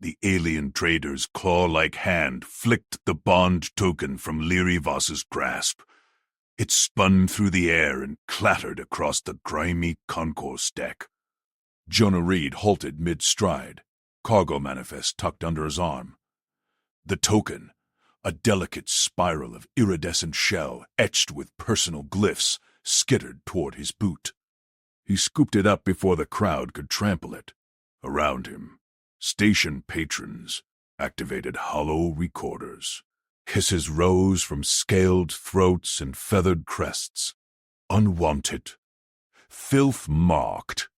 The alien trader's claw-like hand flicked the bond token from Leary Voss's grasp. It spun through the air and clattered across the grimy concourse deck. Jonah Reed halted mid-stride, cargo manifest tucked under his arm. The token, a delicate spiral of iridescent shell etched with personal glyphs, skittered toward his boot. He scooped it up before the crowd could trample it. Around him, station patrons activated hollow recorders. Hisses rose from scaled throats and feathered crests. Unwanted. Filth-marked.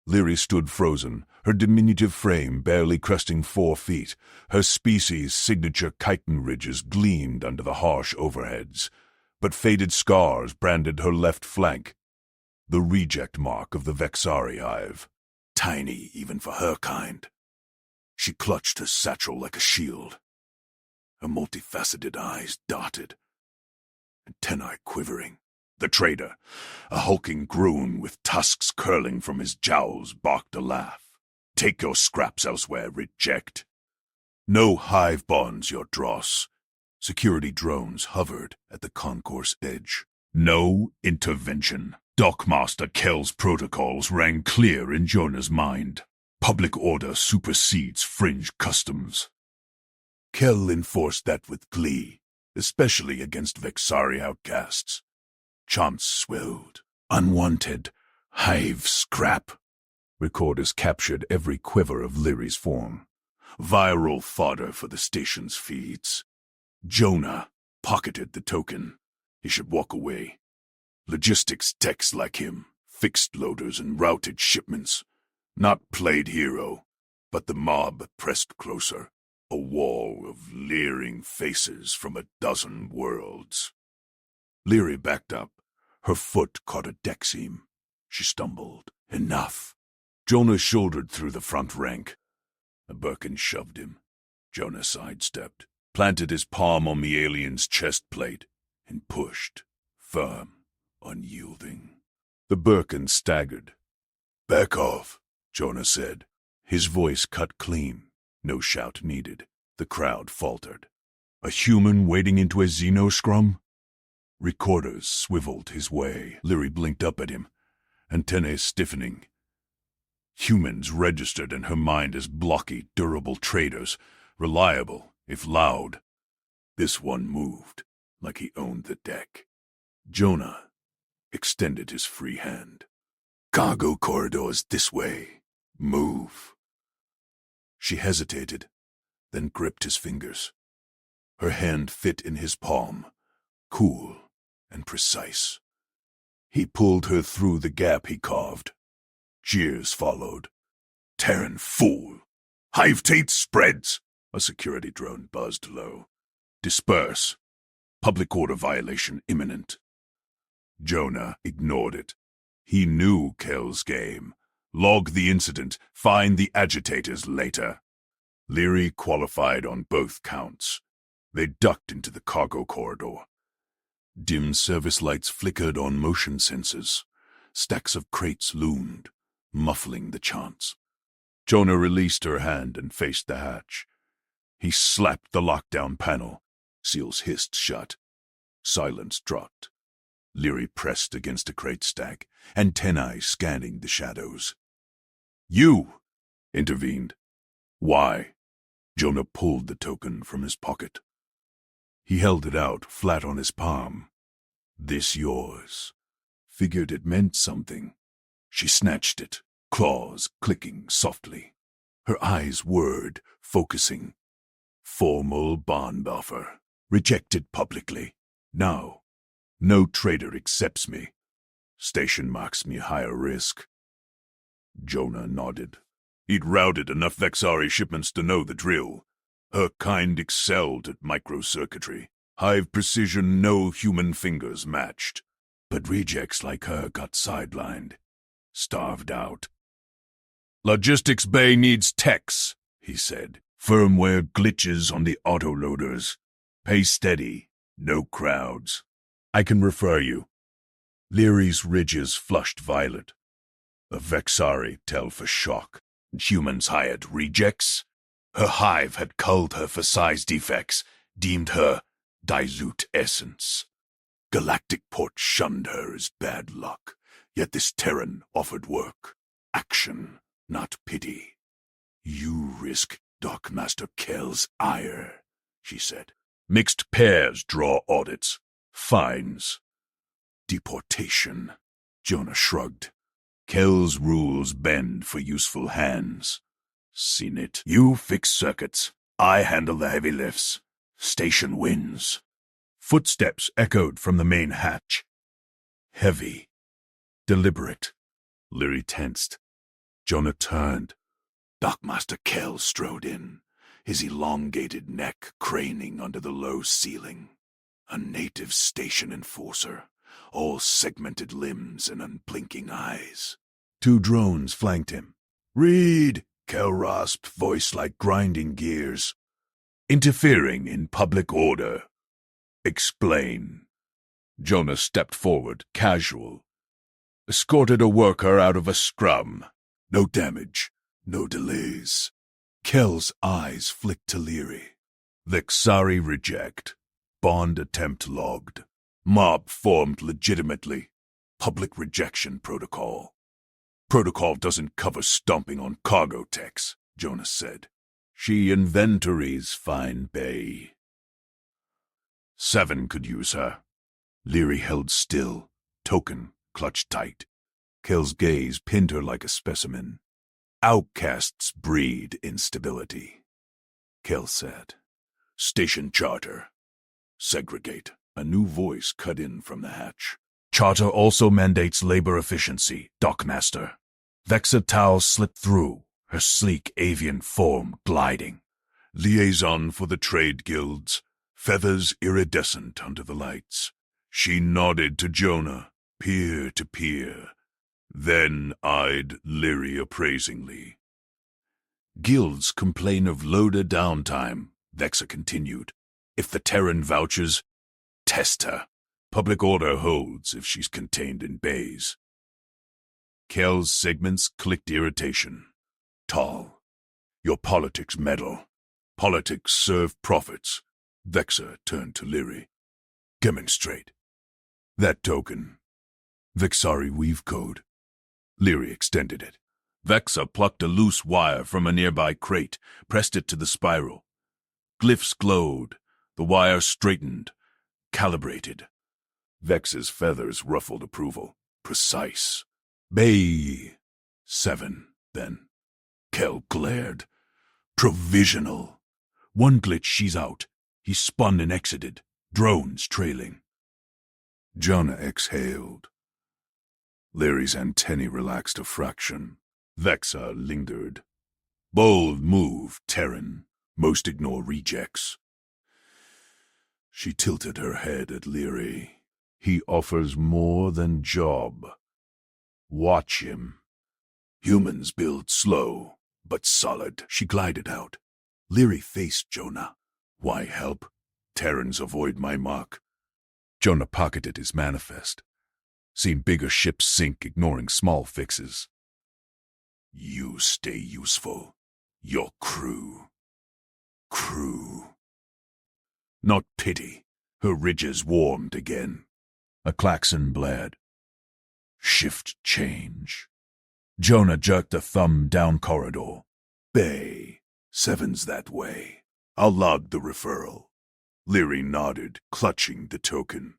Leary stood frozen, her diminutive frame barely cresting 4 feet. Her species' signature chitin ridges gleamed under the harsh overheads, but faded scars branded her left flank. The reject mark of the Vexari hive. Tiny even for her kind. She clutched her satchel like a shield. Her multifaceted eyes darted, antennae quivering. The trader, a hulking groon with tusks curling from his jowls, barked a laugh. Take your scraps elsewhere, reject. No hive bonds your dross. Security drones hovered at the concourse edge. No intervention. Dockmaster Kell's protocols rang clear in Jonah's mind. Public order supersedes fringe customs. Kell enforced that with glee, especially against Vexari outcasts. Chants swelled. Unwanted. Hive scrap. Recorders captured every quiver of Leary's form. Viral fodder for the station's feeds. Jonah pocketed the token. He should walk away. Logistics techs like him, fixed loaders and routed shipments. Not played hero, but the mob pressed closer. A wall of leering faces from a dozen worlds. Leary backed up. Her foot caught a deck seam. She stumbled. Enough. Jonah shouldered through the front rank. A Birkin shoved him. Jonah sidestepped, planted his palm on the alien's chest plate, and pushed, firm, unyielding. The Birkin staggered. Back off, Jonah said. His voice cut clean. No shout needed. The crowd faltered. A human wading into a xeno-scrum? Recorders swiveled his way. Leary blinked up at him, antennae stiffening. Humans registered in her mind as blocky, durable traders, reliable, if loud. This one moved, like he owned the deck. Jonah extended his free hand. Cargo corridors this way. Move. She hesitated, then gripped his fingers. Her hand fit in his palm, cool and precise. He pulled her through the gap he carved. Jeers followed. Terran fool! Hive Tate spreads! A security drone buzzed low. Disperse. Public order violation imminent. Jonah ignored it. He knew Kell's game. Log the incident, find the agitators later. Leary qualified on both counts. They ducked into the cargo corridor. Dim service lights flickered on motion sensors. Stacks of crates loomed, muffling the chants. Jonah released her hand and faced the hatch. He slapped the lockdown panel. Seals hissed shut. Silence dropped. Leary pressed against a crate stack, antennae scanning the shadows. You! Intervened. Why? Jonah pulled the token from his pocket. He held it out, flat on his palm. This yours. Figured it meant something. She snatched it, claws clicking softly. Her eyes whirred, focusing. Formal bond offer. Rejected publicly. Now, no trader accepts me. Station marks me higher risk. Jonah nodded. He'd routed enough Vexari shipments to know the drill. Her kind excelled at microcircuitry. Hive precision no human fingers matched. But rejects like her got sidelined. Starved out. Logistics Bay needs techs, he said. Firmware glitches on the autoloaders. Pay steady. No crowds. I can refer you. Leary's ridges flushed violet. The Vexari tell for shock. Humans hired rejects? Her hive had culled her for size defects, deemed her dilute essence. Galactic Port shunned her as bad luck, yet this Terran offered work. Action, not pity. You risk Dockmaster Kell's ire, she said. Mixed pairs draw audits, fines. Deportation, Jonah shrugged. Kell's rules bend for useful hands. Seen it. You fix circuits. I handle the heavy lifts. Station wins. Footsteps echoed from the main hatch. Heavy. Deliberate. Leary tensed. Jonah turned. Dockmaster Kell strode in, his elongated neck craning under the low ceiling. A native station enforcer, all segmented limbs and unblinking eyes. 2 drones flanked him. "Read!" Kell rasped, voice like grinding gears. "Interfering in public order." "Explain." Jonah stepped forward, casual. "Escorted a worker out of a scrum. No damage, no delays." Kell's eyes flicked to Leary. "Vexari reject. Bond attempt logged. Mob formed legitimately. Public rejection protocol." "Protocol doesn't cover stomping on cargo techs," Jonas said. "She inventories fine bay." 7 could use her. Leary held still, token clutched tight. Kell's gaze pinned her like a specimen. "Outcasts breed instability," Kell said. "Station charter. Segregate." A new voice cut in from the hatch. "Charter also mandates labor efficiency, Dockmaster." Vexa Tau slipped through, her sleek avian form gliding. "Liaison for the trade guilds, feathers iridescent under the lights." She nodded to Jonah, peer to peer, then eyed Leary appraisingly. "Guilds complain of loader downtime," Vexa continued. "If the Terran vouchers, test her. Public order holds if she's contained in bays." Kell's segments clicked irritation. "Tall. Your politics meddle. Politics serve profits." Vexa turned to Leary. "Demonstrate." "That token." "Vexari weave code." Leary extended it. Vexa plucked a loose wire from a nearby crate, pressed it to the spiral. Glyphs glowed. The wire straightened, calibrated. Vex's feathers ruffled approval. Precise. "Bay 7, then." Kell glared. "Provisional." One glitch, she's out. He spun and exited, drones trailing. Jonah exhaled. Leary's antennae relaxed a fraction. Vexa lingered. "Bold move, Terran. Most ignore rejects." She tilted her head at Leary. "He offers more than job. Watch him." "Humans build slow, but solid." She glided out. Leary faced Jonah. "Why help? Terrans avoid my mark." Jonah pocketed his manifest. Seen bigger ships sink, ignoring small fixes. "You stay useful. Your crew. Crew." Not pity. Her ridges warmed again. A klaxon blared. "Shift change." Jonah jerked a thumb down corridor. "Bay 7's that way. I'll log the referral." Leary nodded, clutching the token.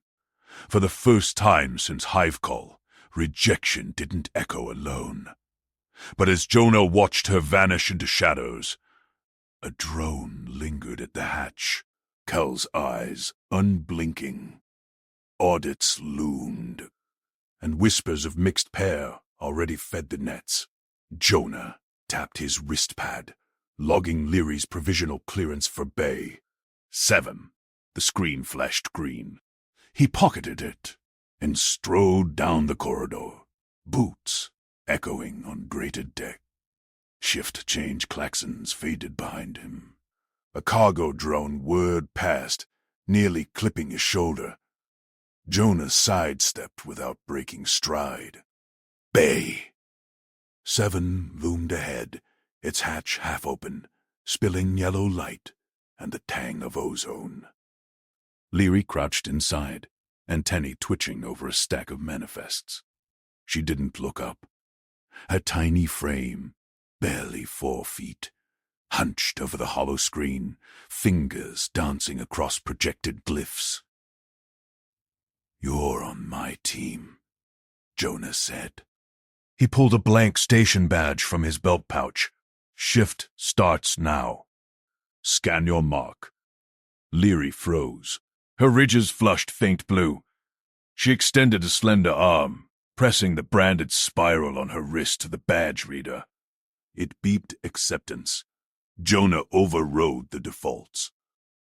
For the first time since Hive Call, rejection didn't echo alone. But as Jonah watched her vanish into shadows, a drone lingered at the hatch, Kell's eyes unblinking. Audits loomed, and whispers of mixed pair already fed the nets. Jonah tapped his wrist pad, logging Leary's provisional clearance for Bay 7. The screen flashed green. He pocketed it and strode down the corridor, boots echoing on grated deck. Shift change klaxons faded behind him. A cargo drone whirred past, nearly clipping his shoulder. Jonah sidestepped without breaking stride. Bay 7 loomed ahead, its hatch half open, spilling yellow light and the tang of ozone. Leary crouched inside, antennae twitching over a stack of manifests. She didn't look up. Her tiny frame, barely 4 feet, hunched over the hollow screen, fingers dancing across projected glyphs. "You're on my team," Jonah said. He pulled a blank station badge from his belt pouch. "Shift starts now. Scan your mark." Leary froze. Her ridges flushed faint blue. She extended a slender arm, pressing the branded spiral on her wrist to the badge reader. It beeped acceptance. Jonah overrode the defaults.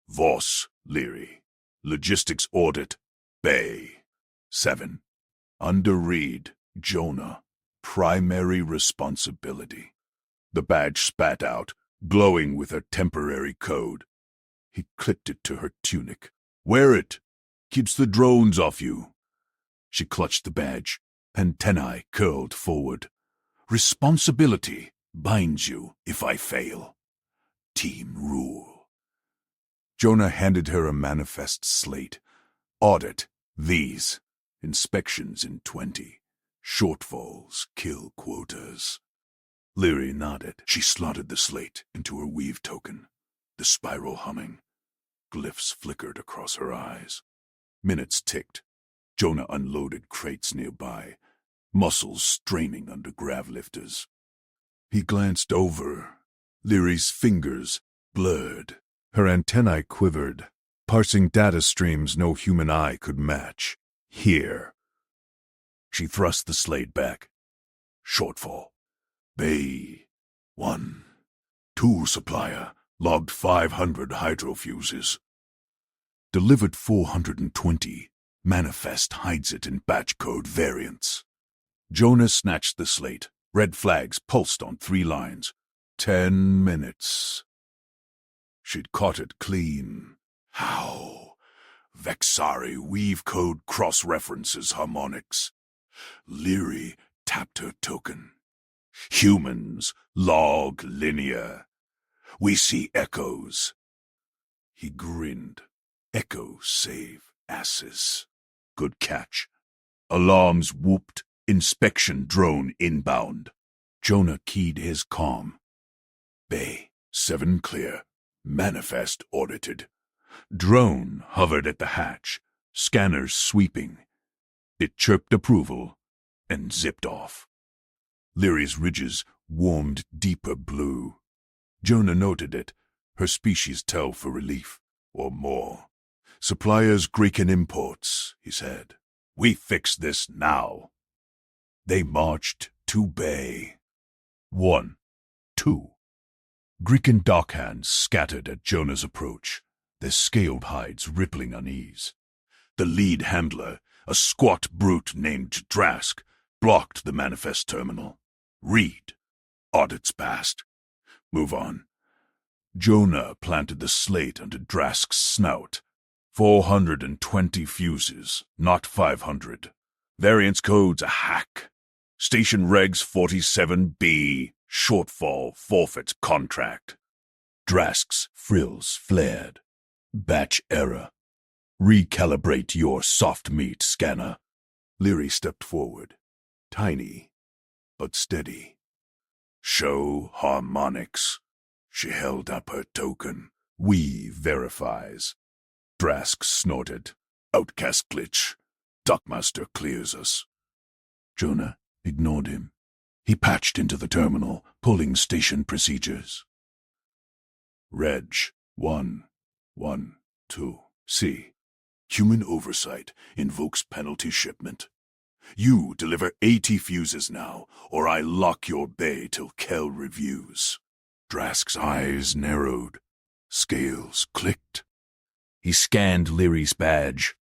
"Voss, Leary. Logistics audit, Bay. 7. Under Reed, Jonah. Primary responsibility." The badge spat out, glowing with her temporary code. He clipped it to her tunic. "Wear it. Keeps the drones off you." She clutched the badge, antennae curled forward. "Responsibility binds you if I fail. Team rule." Jonah handed her a manifest slate. "Audit these. Inspections in 20. Shortfalls kill quotas." Leary nodded. She slotted the slate into her weave token, the spiral humming. Glyphs flickered across her eyes. Minutes ticked. Jonah unloaded crates nearby, muscles straining under grav lifters. He glanced over. Leary's fingers blurred. Her antennae quivered, parsing data streams no human eye could match. "Here." She thrust the slate back. "Shortfall. Bay 1. Tool supplier logged 500 hydrofuses. Delivered 420. Manifest hides it in batch code variants." Jonah snatched the slate. Red flags pulsed on 3 lines. 10 minutes. She'd caught it clean. How? Vexari weave code cross-references harmonics. Leary tapped her token. "Humans log linear. We see echoes." He grinned. "Echoes save asses." Good catch. Alarms whooped. Inspection drone inbound. Jonah keyed his comm. "Bay 7 clear. Manifest audited." Drone hovered at the hatch, scanners sweeping. It chirped approval and zipped off. Leary's ridges warmed deeper blue. Jonah noted it. Her species tell for relief, or more. "Suppliers Greekan imports," he said. "We fix this now." They marched to Bay. 1, 2. Greekan dockhands scattered at Jonah's approach, their scaled hides rippling unease. The lead handler, a squat brute named Drask, blocked the manifest terminal. "Read. Audits passed. Move on." Jonah planted the slate under Drask's snout. 420 fuses, not 500. Variance code's a hack. Station regs 47B. Shortfall forfeits contract. Drask's frills flared. "Batch error. Recalibrate your soft meat scanner." Leary stepped forward. Tiny, but steady. "Show harmonics." She held up her token. "We verifies." Drask snorted. "Outcast glitch. Dockmaster clears us." Jonah ignored him. He patched into the terminal, pulling station procedures. "Reg 112. C. Human oversight invokes penalty shipment. You deliver 80 fuses now, or I lock your bay till Kel reviews." Drask's eyes narrowed. Scales clicked. He scanned Leary's badge.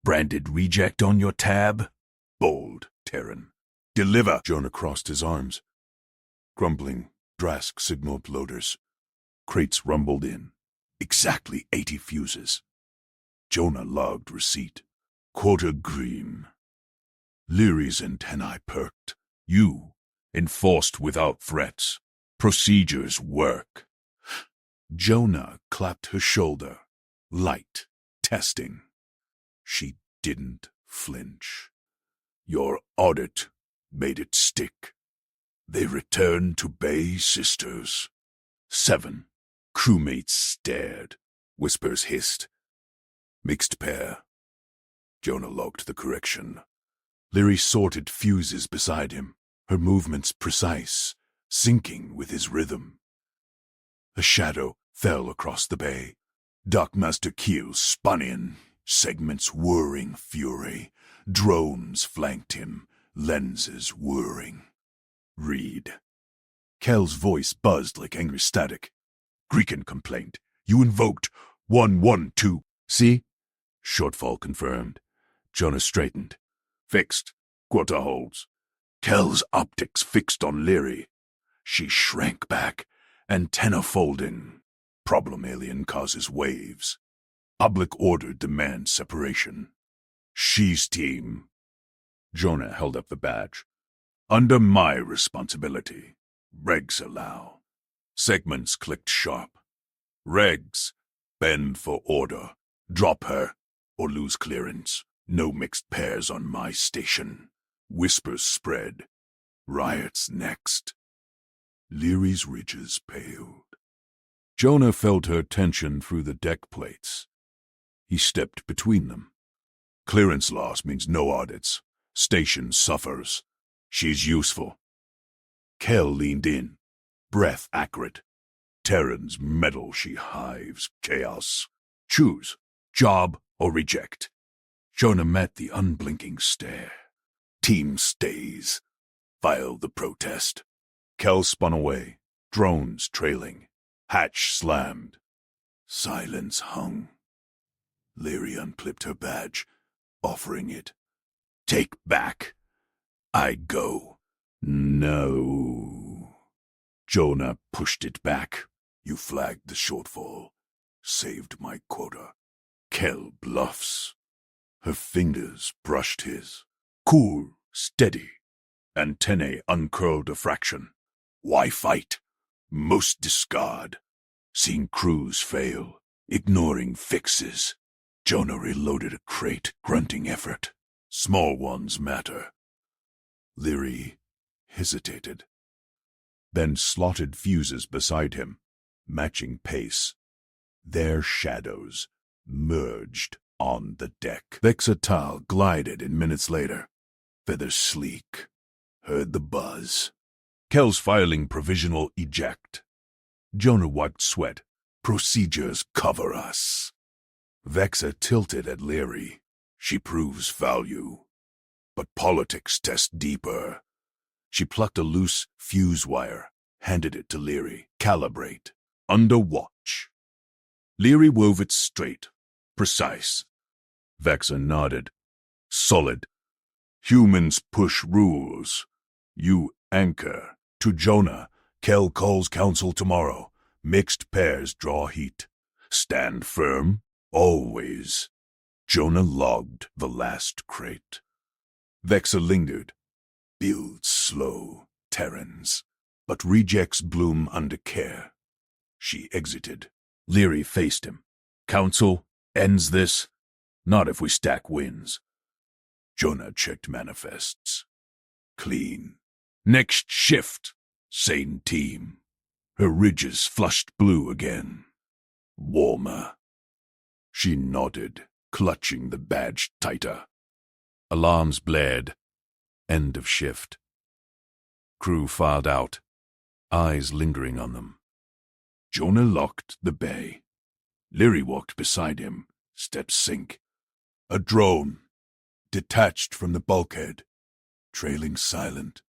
"Branded reject on your tab?" "Bold, Terran." "Deliver." Jonah crossed his arms. Grumbling, Drask signaled loaders. Crates rumbled in. Exactly 80 fuses. Jonah logged receipt. Quota green. Leary's antennae perked. "You enforced without threats. Procedures work." Jonah clapped her shoulder. Light. Testing. She didn't flinch. Your audit made it stick. They returned to Bay Sisters. 7. Crewmates stared. Whispers hissed. Mixed pair. Jonah logged the correction. Leary sorted fuses beside him, her movements precise, syncing with his rhythm. A shadow fell across the bay. Dockmaster Keel spun in, segments whirring fury. Drones flanked him, lenses whirring. Read. Kel's voice buzzed like angry static. Greekin complained. You invoked 112. See? Shortfall confirmed. Jonah straightened. Fixed. Quarter holds. Kel's optics fixed on Leary. She shrank back, antenna folding. Problem alien causes waves. Oblique order demands separation. She's team. Jonah held up the badge. Under my responsibility. Regs allow. Segments clicked sharp. Regs. Bend for order. Drop her, or lose clearance. No mixed pairs on my station. Whispers spread. Riots next. Leary's ridges paled. Jonah felt her tension through the deck plates. He stepped between them. Clearance loss means no audits. Station suffers. She's useful. Kel leaned in. Breath accurate. Terran's metal she hives. Chaos. Choose. Job or reject. Jonah met the unblinking stare. Team stays. File the protest. Kel spun away. Drones trailing. Hatch slammed. Silence hung. Leary unclipped her badge, offering it. Take back. I go. No. Jonah pushed it back. You flagged the shortfall. Saved my quota. Kel bluffs. Her fingers brushed his. Cool, steady. Antennae uncurled a fraction. Why fight? Most discard. Seeing crews fail. Ignoring fixes. Jonah reloaded a crate, grunting effort. Small ones matter. Leary hesitated. Then slotted fuses beside him, matching pace. Their shadows merged on the deck. Vexatal glided in minutes later. Feathers sleek. Heard the buzz. Kel's filing provisional eject. Jonah wiped sweat. Procedures cover us. Vexa tilted at Leary. She proves value. But politics test deeper. She plucked a loose fuse wire, handed it to Leary. Calibrate. Under watch. Leary wove it straight. Precise. Vexa nodded. Solid. Humans push rules. You anchor. To Jonah, Kel calls council tomorrow. Mixed pairs draw heat. Stand firm. Always. Jonah logged the last crate. Vexa lingered. Builds slow, Terrans, but rejects bloom under care. She exited. Leary faced him. Council ends this. Not if we stack wins. Jonah checked manifests. Clean. Next shift. Sane team. Her ridges flushed blue again. Warmer. She nodded, clutching the badge tighter. Alarms blared. End of shift. Crew filed out, eyes lingering on them. Jonah locked the bay. Leary walked beside him, steps sync. A drone, detached from the bulkhead, trailing silent.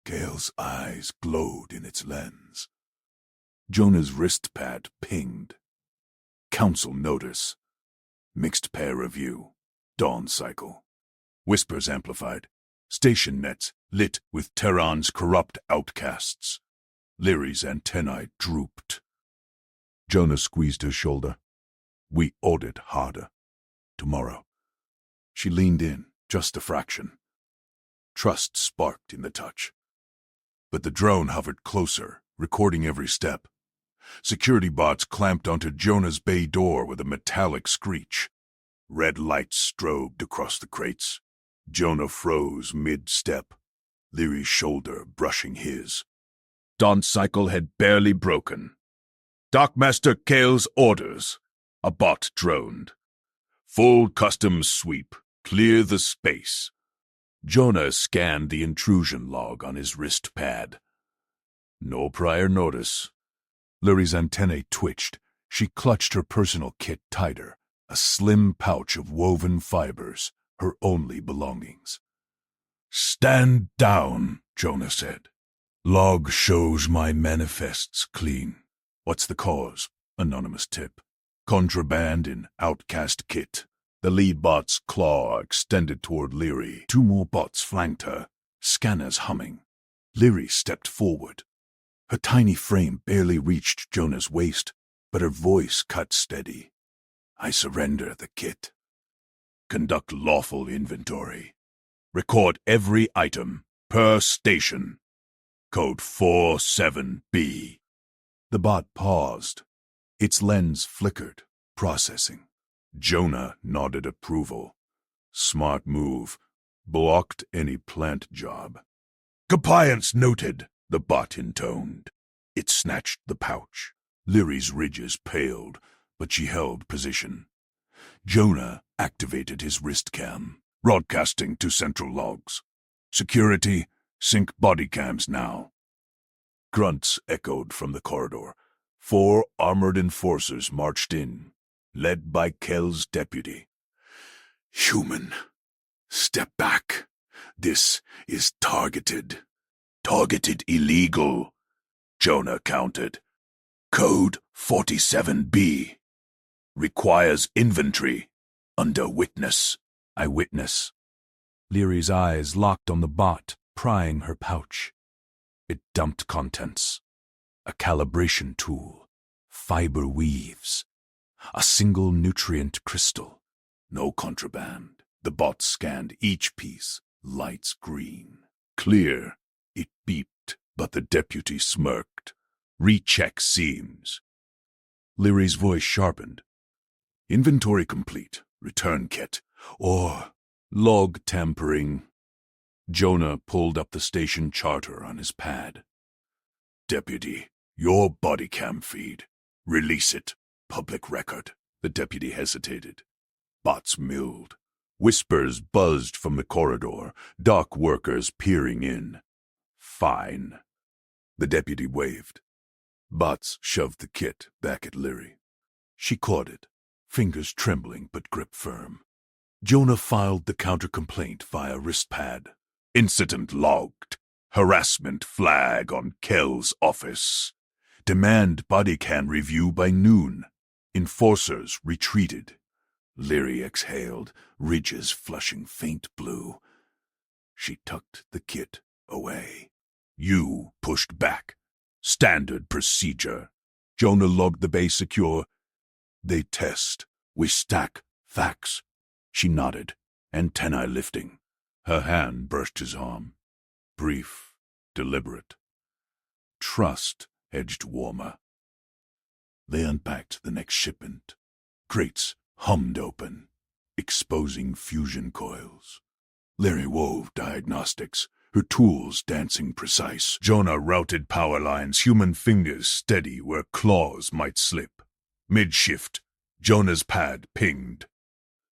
Gale's eyes glowed in its lens. Jonah's wrist pad pinged. Council notice. Mixed pair review. Dawn cycle. Whispers amplified. Station nets lit with Terran's corrupt outcasts. Leary's antennae drooped. Jonah squeezed her shoulder. We audit harder. Tomorrow. She leaned in, just a fraction. Trust sparked in the touch. But the drone hovered closer, recording every step. Security bots clamped onto Jonah's bay door with a metallic screech. Red lights strobed across the crates. Jonah froze mid-step, Leary's shoulder brushing his. Dawn's cycle had barely broken. Dockmaster Kale's orders. A bot droned. Full custom sweep. Clear the space. Jonah scanned the intrusion log on his wrist pad. No prior notice. Leary's antennae twitched. She clutched her personal kit tighter, a slim pouch of woven fibers, her only belongings. "Stand down," Jonah said. "Log shows my manifests clean. What's the cause?" Anonymous tip. "Contraband in outcast kit." The lead bot's claw extended toward Leary. Two more bots flanked her, scanners humming. Leary stepped forward. Her tiny frame barely reached Jonah's waist, but her voice cut steady. "I surrender the kit. Conduct lawful inventory. Record every item, per station. Code 47B. The bot paused. Its lens flickered, processing. Jonah nodded approval. Smart move. Blocked any plant job. "Compliance noted," the bot intoned. It snatched the pouch. Leary's ridges paled, but she held position. Jonah activated his wrist cam, broadcasting to central logs. "Security, sync body cams now." Grunts echoed from the corridor. 4 armored enforcers marched in, led by Kell's deputy. "Human, step back. This is targeted. Targeted illegal," Jonah countered. "Code 47B. Requires inventory. Under witness." "I witness." Leary's eyes locked on the bot, prying her pouch. It dumped contents. A calibration tool. Fiber weaves. A single nutrient crystal. No contraband. The bot scanned each piece. Lights green. "Clear." It beeped, but the deputy smirked. "Recheck seams." Leary's voice sharpened. "Inventory complete. Return kit. Or log tampering." Jonah pulled up the station charter on his pad. "Deputy, your body cam feed. Release it. Public record." The deputy hesitated. Bots milled. Whispers buzzed from the corridor, dock workers peering in. "Fine." The deputy waved. Bots shoved the kit back at Leary. She caught it, fingers trembling but grip firm. Jonah filed the counter-complaint via wrist pad. "Incident logged. Harassment flag on Kell's office. Demand body cam review by noon." Enforcers retreated. Leary exhaled, ridges flushing faint blue. She tucked the kit away. "You pushed back. Standard procedure." Jonah logged the bay secure. "They test. We stack facts." She nodded, antennae lifting. Her hand brushed his arm. Brief, deliberate. Trust edged warmer. They unpacked the next shipment. Crates hummed open, exposing fusion coils. Leary wove diagnostics, her tools dancing precise. Jonah routed power lines, human fingers steady where claws might slip. Mid-shift, Jonah's pad pinged.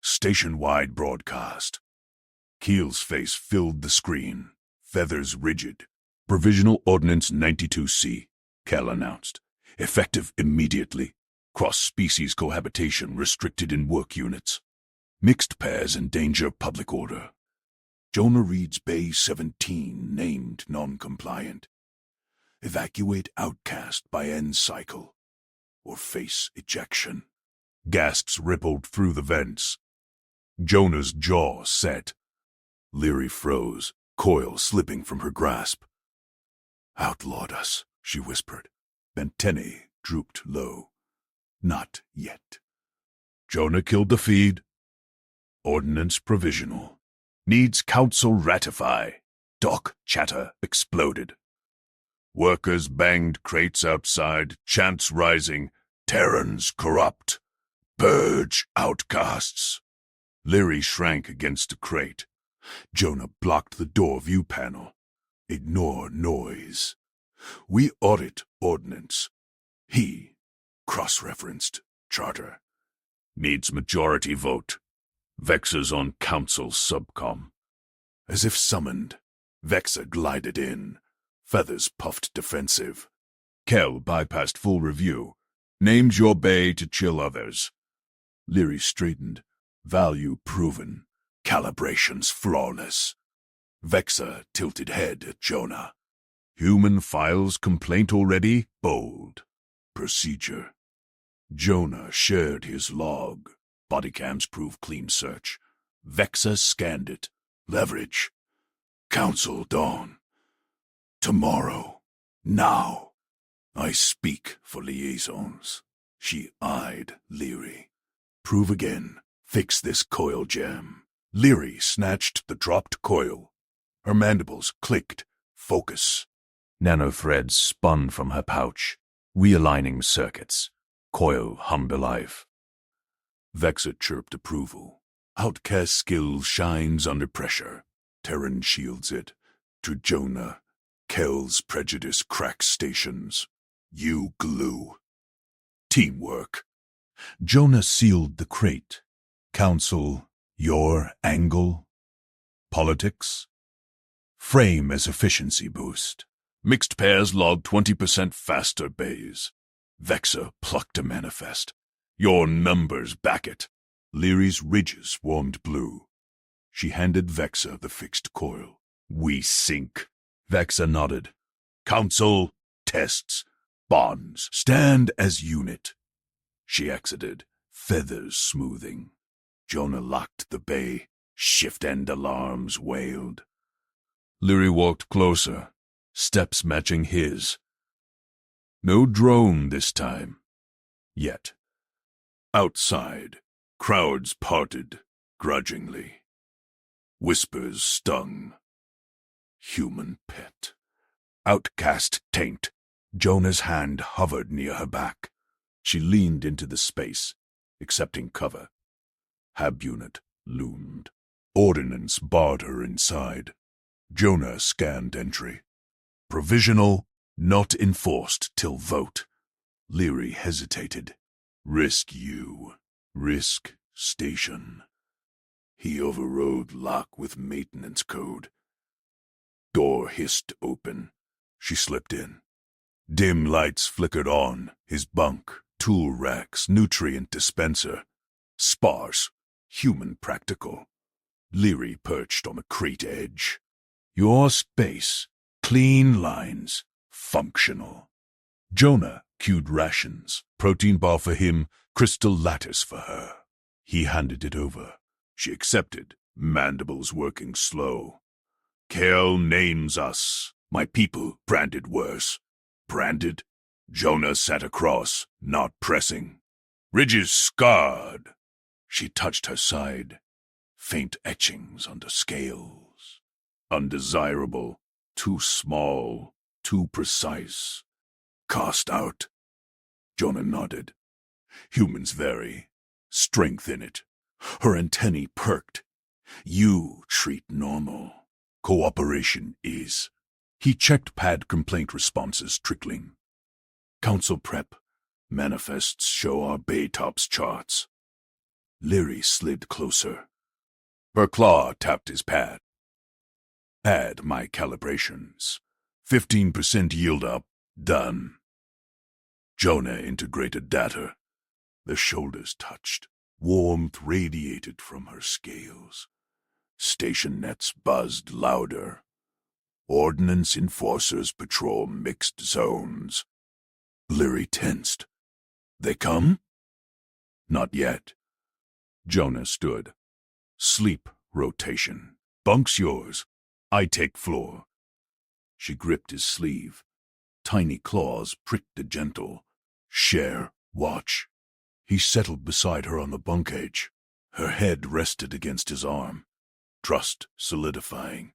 Station-wide broadcast. Keel's face filled the screen, feathers rigid. "Provisional Ordnance 92C, Kell announced. "Effective immediately. Cross-species cohabitation restricted in work units. Mixed pairs endanger public order." Jonah reads Bay 17 named non-compliant. "Evacuate outcast by end cycle. Or face ejection." Gasps rippled through the vents. Jonah's jaw set. Leary froze, coil slipping from her grasp. "Outlawed us," she whispered. Antennae drooped low. "Not yet." "Jonah killed the feed. Ordnance provisional. Needs council ratify." Dock chatter exploded. Workers banged crates outside, chants rising, Terrans corrupt. Purge outcasts. Leary shrank against a crate. Jonah blocked the door view panel. Ignore noise. We audit ordnance. He cross-referenced charter. Needs majority vote. Vexa's on council subcom. As if summoned, Vexa glided in, feathers puffed defensive. Kel bypassed full review. Named your bay to chill others. Leary straightened. Value proven. Calibrations flawless. Vexa tilted head at Jonah. Human files complaint already? Bold. Procedure. Jonah shared his log. Bodycams prove clean search. Vexa scanned it. Leverage. Council dawn. Tomorrow. Now. I speak for liaisons. She eyed Leary. Prove again. Fix this coil jam. Leary snatched the dropped coil. Her mandibles clicked. Focus. Nanothreads spun from her pouch, realigning circuits. Coil hummed alive. Vexa chirped approval. Outcast skill shines under pressure. Terran shields it. To Jonah, Kel's prejudice cracks stations. You glue. Teamwork. Jonah sealed the crate. Council, your angle. Politics. Frame as efficiency boost. Mixed pairs log 20% faster bays. Vexa plucked a manifest. Your numbers back it. Leary's ridges warmed blue. She handed Vexa the fixed coil. We sink. Vexa nodded. Council, tests, bonds, stand as unit. She exited, feathers smoothing. Jonah locked the bay. Shift end alarms wailed. Leary walked closer, steps matching his. No drone this time. Yet. Outside, crowds parted, grudgingly. Whispers stung. Human pet. Outcast taint. Jonah's hand hovered near her back. She leaned into the space, accepting cover. Hab unit loomed. Ordnance barred her inside. Jonah scanned entry. Provisional, not enforced till vote. Leary hesitated. Risk you. Risk station. He overrode lock with maintenance code. Door hissed open. She slipped in. Dim lights flickered on. His bunk, tool racks, nutrient dispenser. Sparse, human practical. Leary perched on the crate edge. Your space. Clean lines. Functional. Jonah cued rations. Protein bar for him, crystal lattice for her. He handed it over. She accepted, mandibles working slow. Kel names us. My people branded worse. Branded? Jonah sat across, not pressing. Ridges scarred. She touched her side. Faint etchings under scales. Undesirable. Too small. Too precise. Cast out. Jonah nodded. Humans vary. Strength in it. Her antennae perked. You treat normal. Cooperation is. He checked pad complaint responses trickling. Council prep. Manifests show our bay tops charts. Leary slid closer. Her claw tapped his pad. Add my calibrations. 15% yield up. Done. Jonah integrated data. The shoulders touched. Warmth radiated from her scales. Station nets buzzed louder. Ordnance enforcers patrol mixed zones. Leary tensed. They come? Not yet. Jonah stood. Sleep rotation. Bunk's yours. I take floor. She gripped his sleeve. Tiny claws pricked the gentle. Share, watch. He settled beside her on the bunk edge. Her head rested against his arm. Trust solidifying.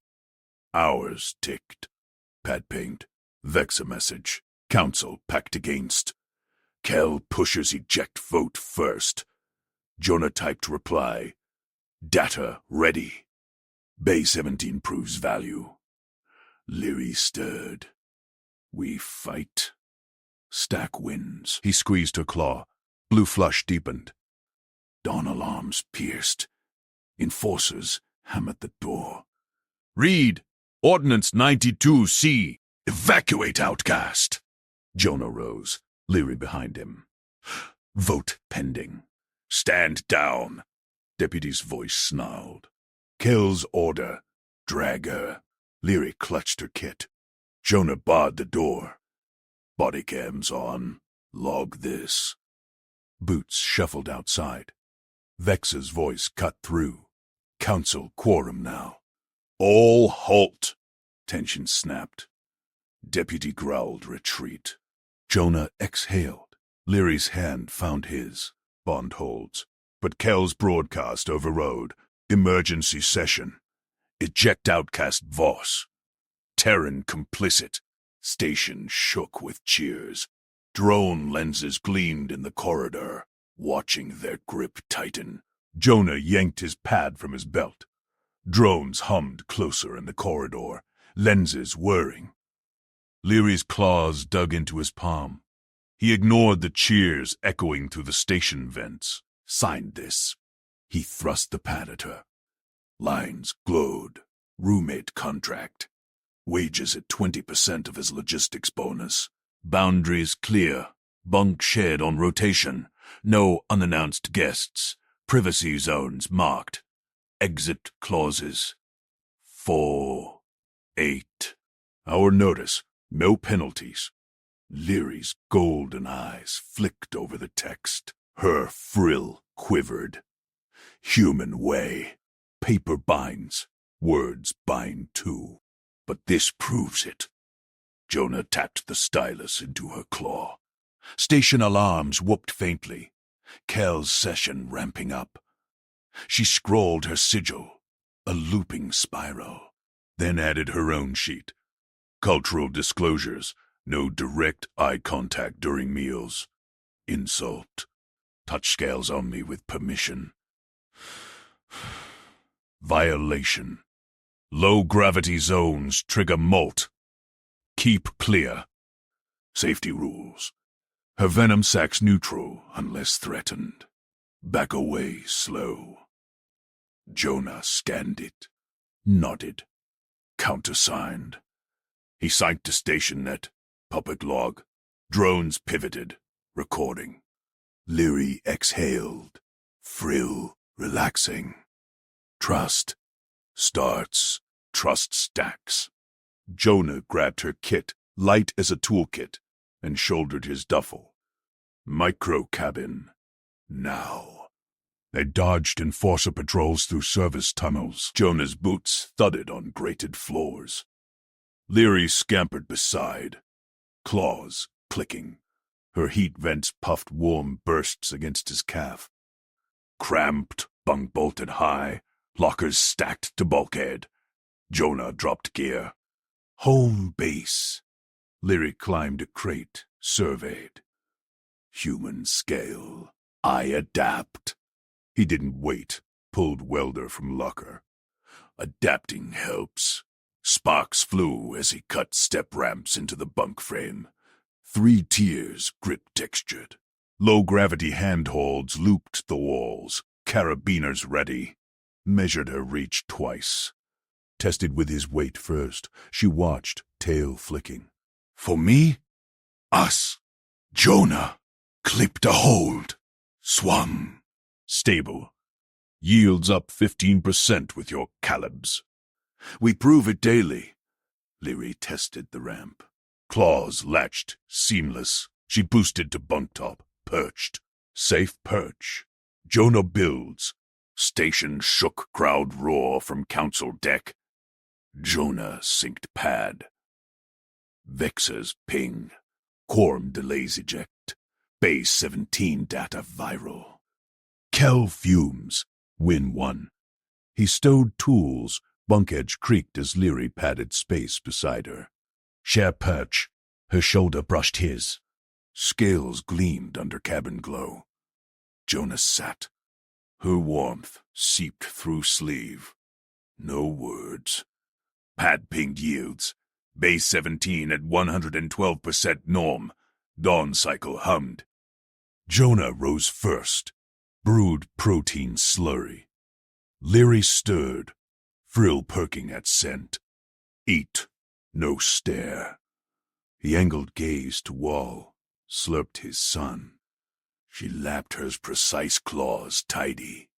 Hours ticked. Pad paint. Vexa message. Council packed against. Kel pushes eject vote first. Jonah typed reply. Data ready. Bay 17 proves value. Leary stirred. We fight. Stack wins. He squeezed her claw. Blue flush deepened. Dawn alarms pierced. Enforcers hammered the door. Read! Ordnance 92C! Evacuate, outcast! Jonah rose, Leary behind him. Vote pending. Stand down. Deputy's voice snarled. Kel's order. Drag her. Leary clutched her kit. Jonah barred the door. Body cams on. Log this. Boots shuffled outside. Vex's voice cut through. Council quorum now. All halt! Tension snapped. Deputy growled retreat. Jonah exhaled. Leary's hand found his. Bond holds. But Kel's broadcast overrode. Emergency session. Eject outcast Voss. Terran complicit. Station shook with cheers. Drone lenses gleamed in the corridor, watching their grip tighten. Jonah yanked his pad from his belt. Drones hummed closer in the corridor, lenses whirring. Leary's claws dug into his palm. He ignored the cheers echoing through the station vents. Signed this. He thrust the pad at her. Lines glowed. Roommate contract. Wages at 20% of his logistics bonus. Boundaries clear. Bunk shed on rotation. No unannounced guests. Privacy zones marked. Exit clauses. 4, 8. Our notice. No penalties. Leary's golden eyes flicked over the text. Her frill quivered. Human way. Paper binds. Words bind too. But this proves it. Jonah tapped the stylus into her claw. Station alarms whooped faintly. Kel's session ramping up. She scrawled her sigil, a looping spiral, then added her own sheet. Cultural disclosures, no direct eye contact during meals. Insult. Touch scales on me with permission. Violation. Low gravity zones trigger molt. Keep clear. Safety rules. Her venom sacs neutral unless threatened. Back away slow. Jonah scanned it. Nodded. Countersigned. He signed to station net. Public log. Drones pivoted. Recording. Leary exhaled. Frill relaxing. Trust. Starts. Trust stacks. Jonah grabbed her kit, light as a toolkit, and shouldered his duffel. Micro cabin. Now. They dodged enforcer patrols through service tunnels. Jonah's boots thudded on grated floors. Leary scampered beside, claws clicking. Her heat vents puffed warm bursts against his calf. Cramped, bunk bolted high, lockers stacked to bulkhead. Jonah dropped gear. Home base. Leary climbed a crate, surveyed. Human scale. I adapt. He didn't wait, pulled welder from locker. Adapting helps. Sparks flew as he cut step ramps into the bunk frame. 3 tiers, grip textured. Low-gravity handholds looped the walls, carabiners ready. Measured her reach twice. Tested with his weight first. She watched, tail flicking. For me? Us. Jonah. Clipped a hold. Swung. Stable. Yields up 15% with your calibs. We prove it daily. Leary tested the ramp. Claws latched, seamless. She boosted to bunk top, perched. Safe perch. Jonah builds. Station shook, crowd roar from council deck. Jonah synced pad. Vexers ping. Quorum delays eject. Bay 17 data viral. Kel fumes. Win 1. He stowed tools. Bunk edge creaked as Leary padded space beside her. Share perch. Her shoulder brushed his. Scales gleamed under cabin glow. Jonah sat. Her warmth seeped through sleeve. No words. Pad pinged yields. Base 17 at 112% norm. Dawn cycle hummed. Jonah rose first. Brewed protein slurry. Leary stirred. Frill perking at scent. Eat. No stare. He angled gaze to wall. Slurped his sun. She lapped her precise claws tidy.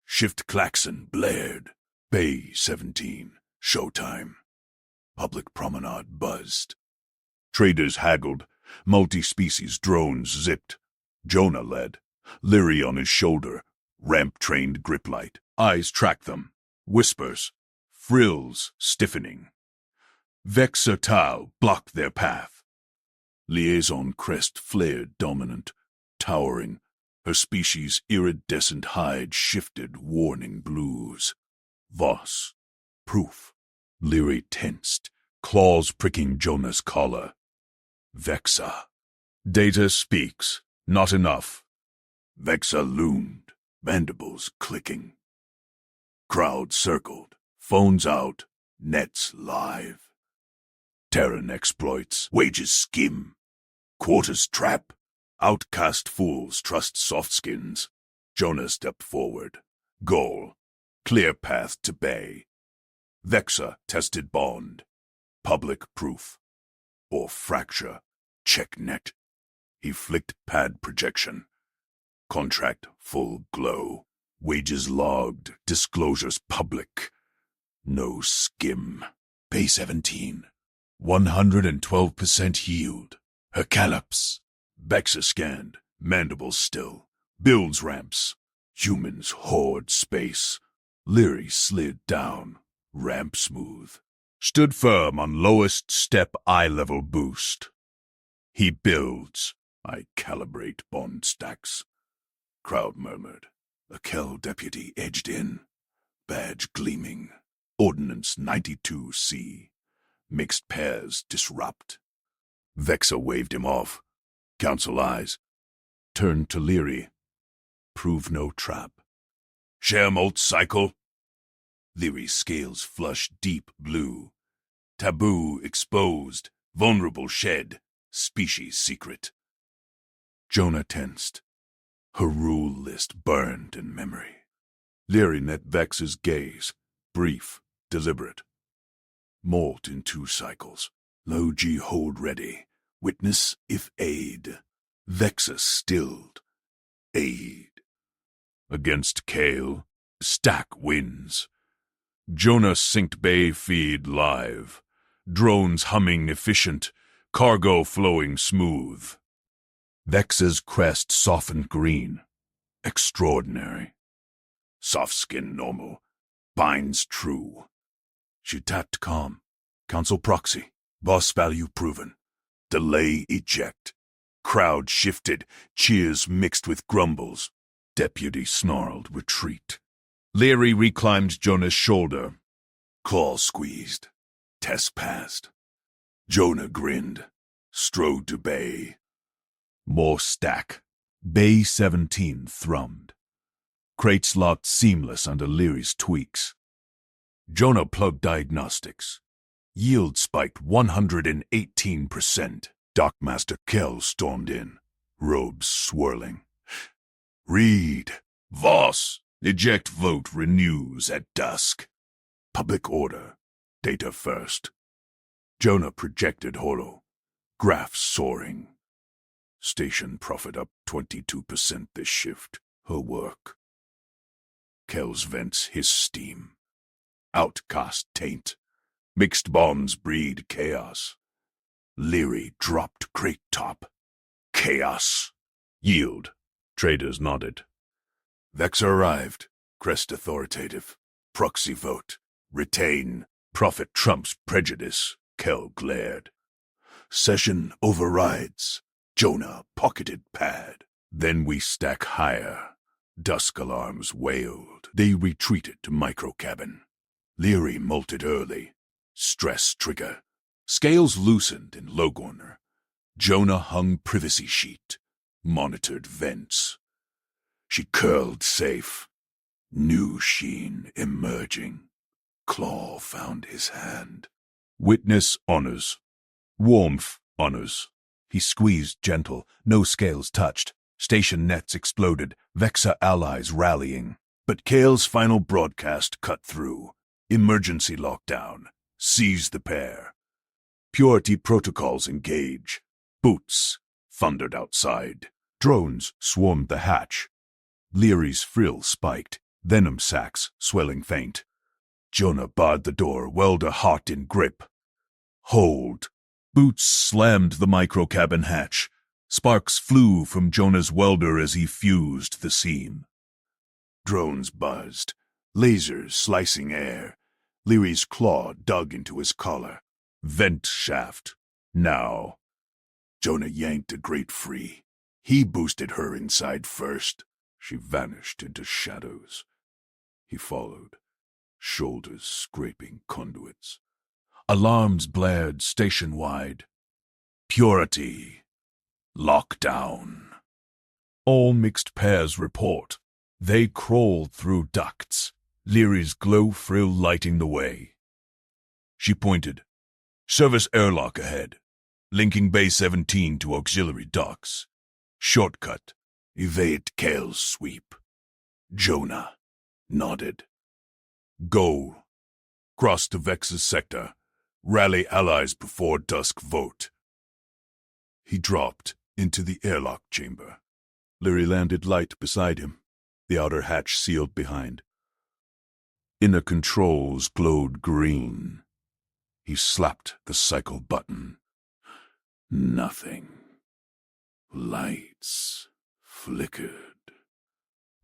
Shift klaxon blared. Bay 17. Showtime. Public promenade buzzed. Traders haggled. Multi-species drones zipped. Jonah led. Leary on his shoulder. Ramp-trained grip light. Eyes tracked them. Whispers. Frills stiffening. Versatile blocked their path. Liaison crest flared dominant. Towering. Her species' iridescent hide shifted warning blues. Voss. Proof. Leary tensed, claws pricking Jonah's collar. Vexa. Data speaks. Not enough. Vexa loomed, mandibles clicking. Crowd circled, phones out, nets live. Terran exploits, wages skim. Quarters trap. Outcast fools trust soft skins. Jonah stepped forward. Goal. Clear path to bay. Vexa tested bond. Public proof. Or fracture. Check net. He flicked pad projection. Contract full glow. Wages logged. Disclosures public. No skim. Bay 17. 112% yield. Her callops. Vexa scanned. Mandibles still. Builds ramps. Humans hoard space. Leary slid down. Ramp smooth. Stood firm on lowest step eye-level boost. He builds. I calibrate bond stacks. Crowd murmured. A Kell deputy edged in. Badge gleaming. Ordnance 92C. Mixed pairs disrupt. Vexa waved him off. Council eyes. Turned to Leary. Prove no trap. Share molt cycle. Leary's scales flushed deep blue. Taboo exposed. Vulnerable shed. Species secret. Jonah tensed. Her rule list burned in memory. Leary met Vex's gaze. Brief. Deliberate. Molt in 2 cycles. Low G hold ready. Witness if aid. Vexa stilled. Aid. Against Kale. Stack wins. Jonah synced bay feed live. Drones humming efficient. Cargo flowing smooth. Vexa's crest softened green. Extraordinary. Soft skin normal. Binds true. She tapped calm. Council proxy. Boss value proven. Delay eject. Crowd shifted. Cheers mixed with grumbles. Deputy snarled retreat. Leary reclimbed Jonah's shoulder. Claw squeezed. Test passed. Jonah grinned. Strode to bay. More stack. Bay 17 thrummed. Crates locked seamless under Leary's tweaks. Jonah plugged diagnostics. Yield spiked 118%. Dockmaster Kell stormed in, robes swirling. Read. Voss. Eject vote renews at dusk. Public order. Data first. Jonah projected holo. Graphs soaring. Station profit up 22% this shift. Her work. Kell's vents hiss steam. Outcast taint. Mixed bonds breed chaos. Leary dropped crate top. Chaos. Yield. Traders nodded. Vexa arrived. Crest authoritative. Proxy vote. Retain. Profit trumps prejudice. Kell glared. Session overrides. Jonah pocketed pad. Then we stack higher. Dusk alarms wailed. They retreated to microcabin. Leary molted early. Stress trigger. Scales loosened in low corner. Jonah hung privacy sheet, monitored vents. She curled safe. New sheen emerging. Claw found his hand. Witness honors. Warmth honors. He squeezed gentle, no scales touched. Station nets exploded, Vexa allies rallying. But Kale's final broadcast cut through. Emergency lockdown. Seize the pair. Purity protocols engage. Boots thundered outside. Drones swarmed the hatch. Leary's frill spiked. Venom sacs swelling faint. Jonah barred the door, welder hot in grip. Hold. Boots slammed the micro-cabin hatch. Sparks flew from Jonah's welder as he fused the seam. Drones buzzed, lasers slicing air. Leary's claw dug into his collar. Vent shaft. Now. Jonah yanked a grate free. He boosted her inside first. She vanished into shadows. He followed, shoulders scraping conduits. Alarms blared station-wide. Purity. Lockdown. All mixed pairs report. They crawled through ducts, Leary's glow frill lighting the way. She pointed. Service airlock ahead, linking Bay 17 to auxiliary docks. Shortcut. Evade Kale's sweep. Jonah nodded. Go. Cross to Vex's sector. Rally allies before dusk vote. He dropped into the airlock chamber. Leary landed light beside him, the outer hatch sealed behind. Inner controls glowed green. He slapped the cycle button. Nothing. Lights flickered.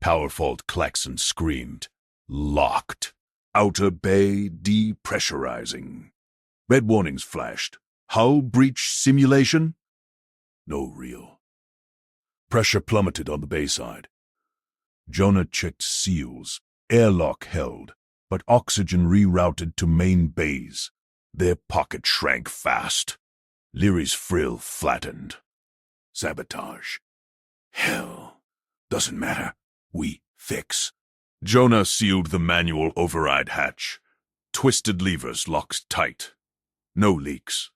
Power fault klaxon screamed. Locked. Outer bay depressurizing. Red warnings flashed. Hull breach simulation? No real. Pressure plummeted on the bay side. Jonah checked seals. Airlock held, but oxygen rerouted to main bays. Their pocket shrank fast. Leary's frill flattened. Sabotage. Hell. Doesn't matter. We fix. Jonah sealed the manual override hatch. Twisted levers locked tight. No leaks.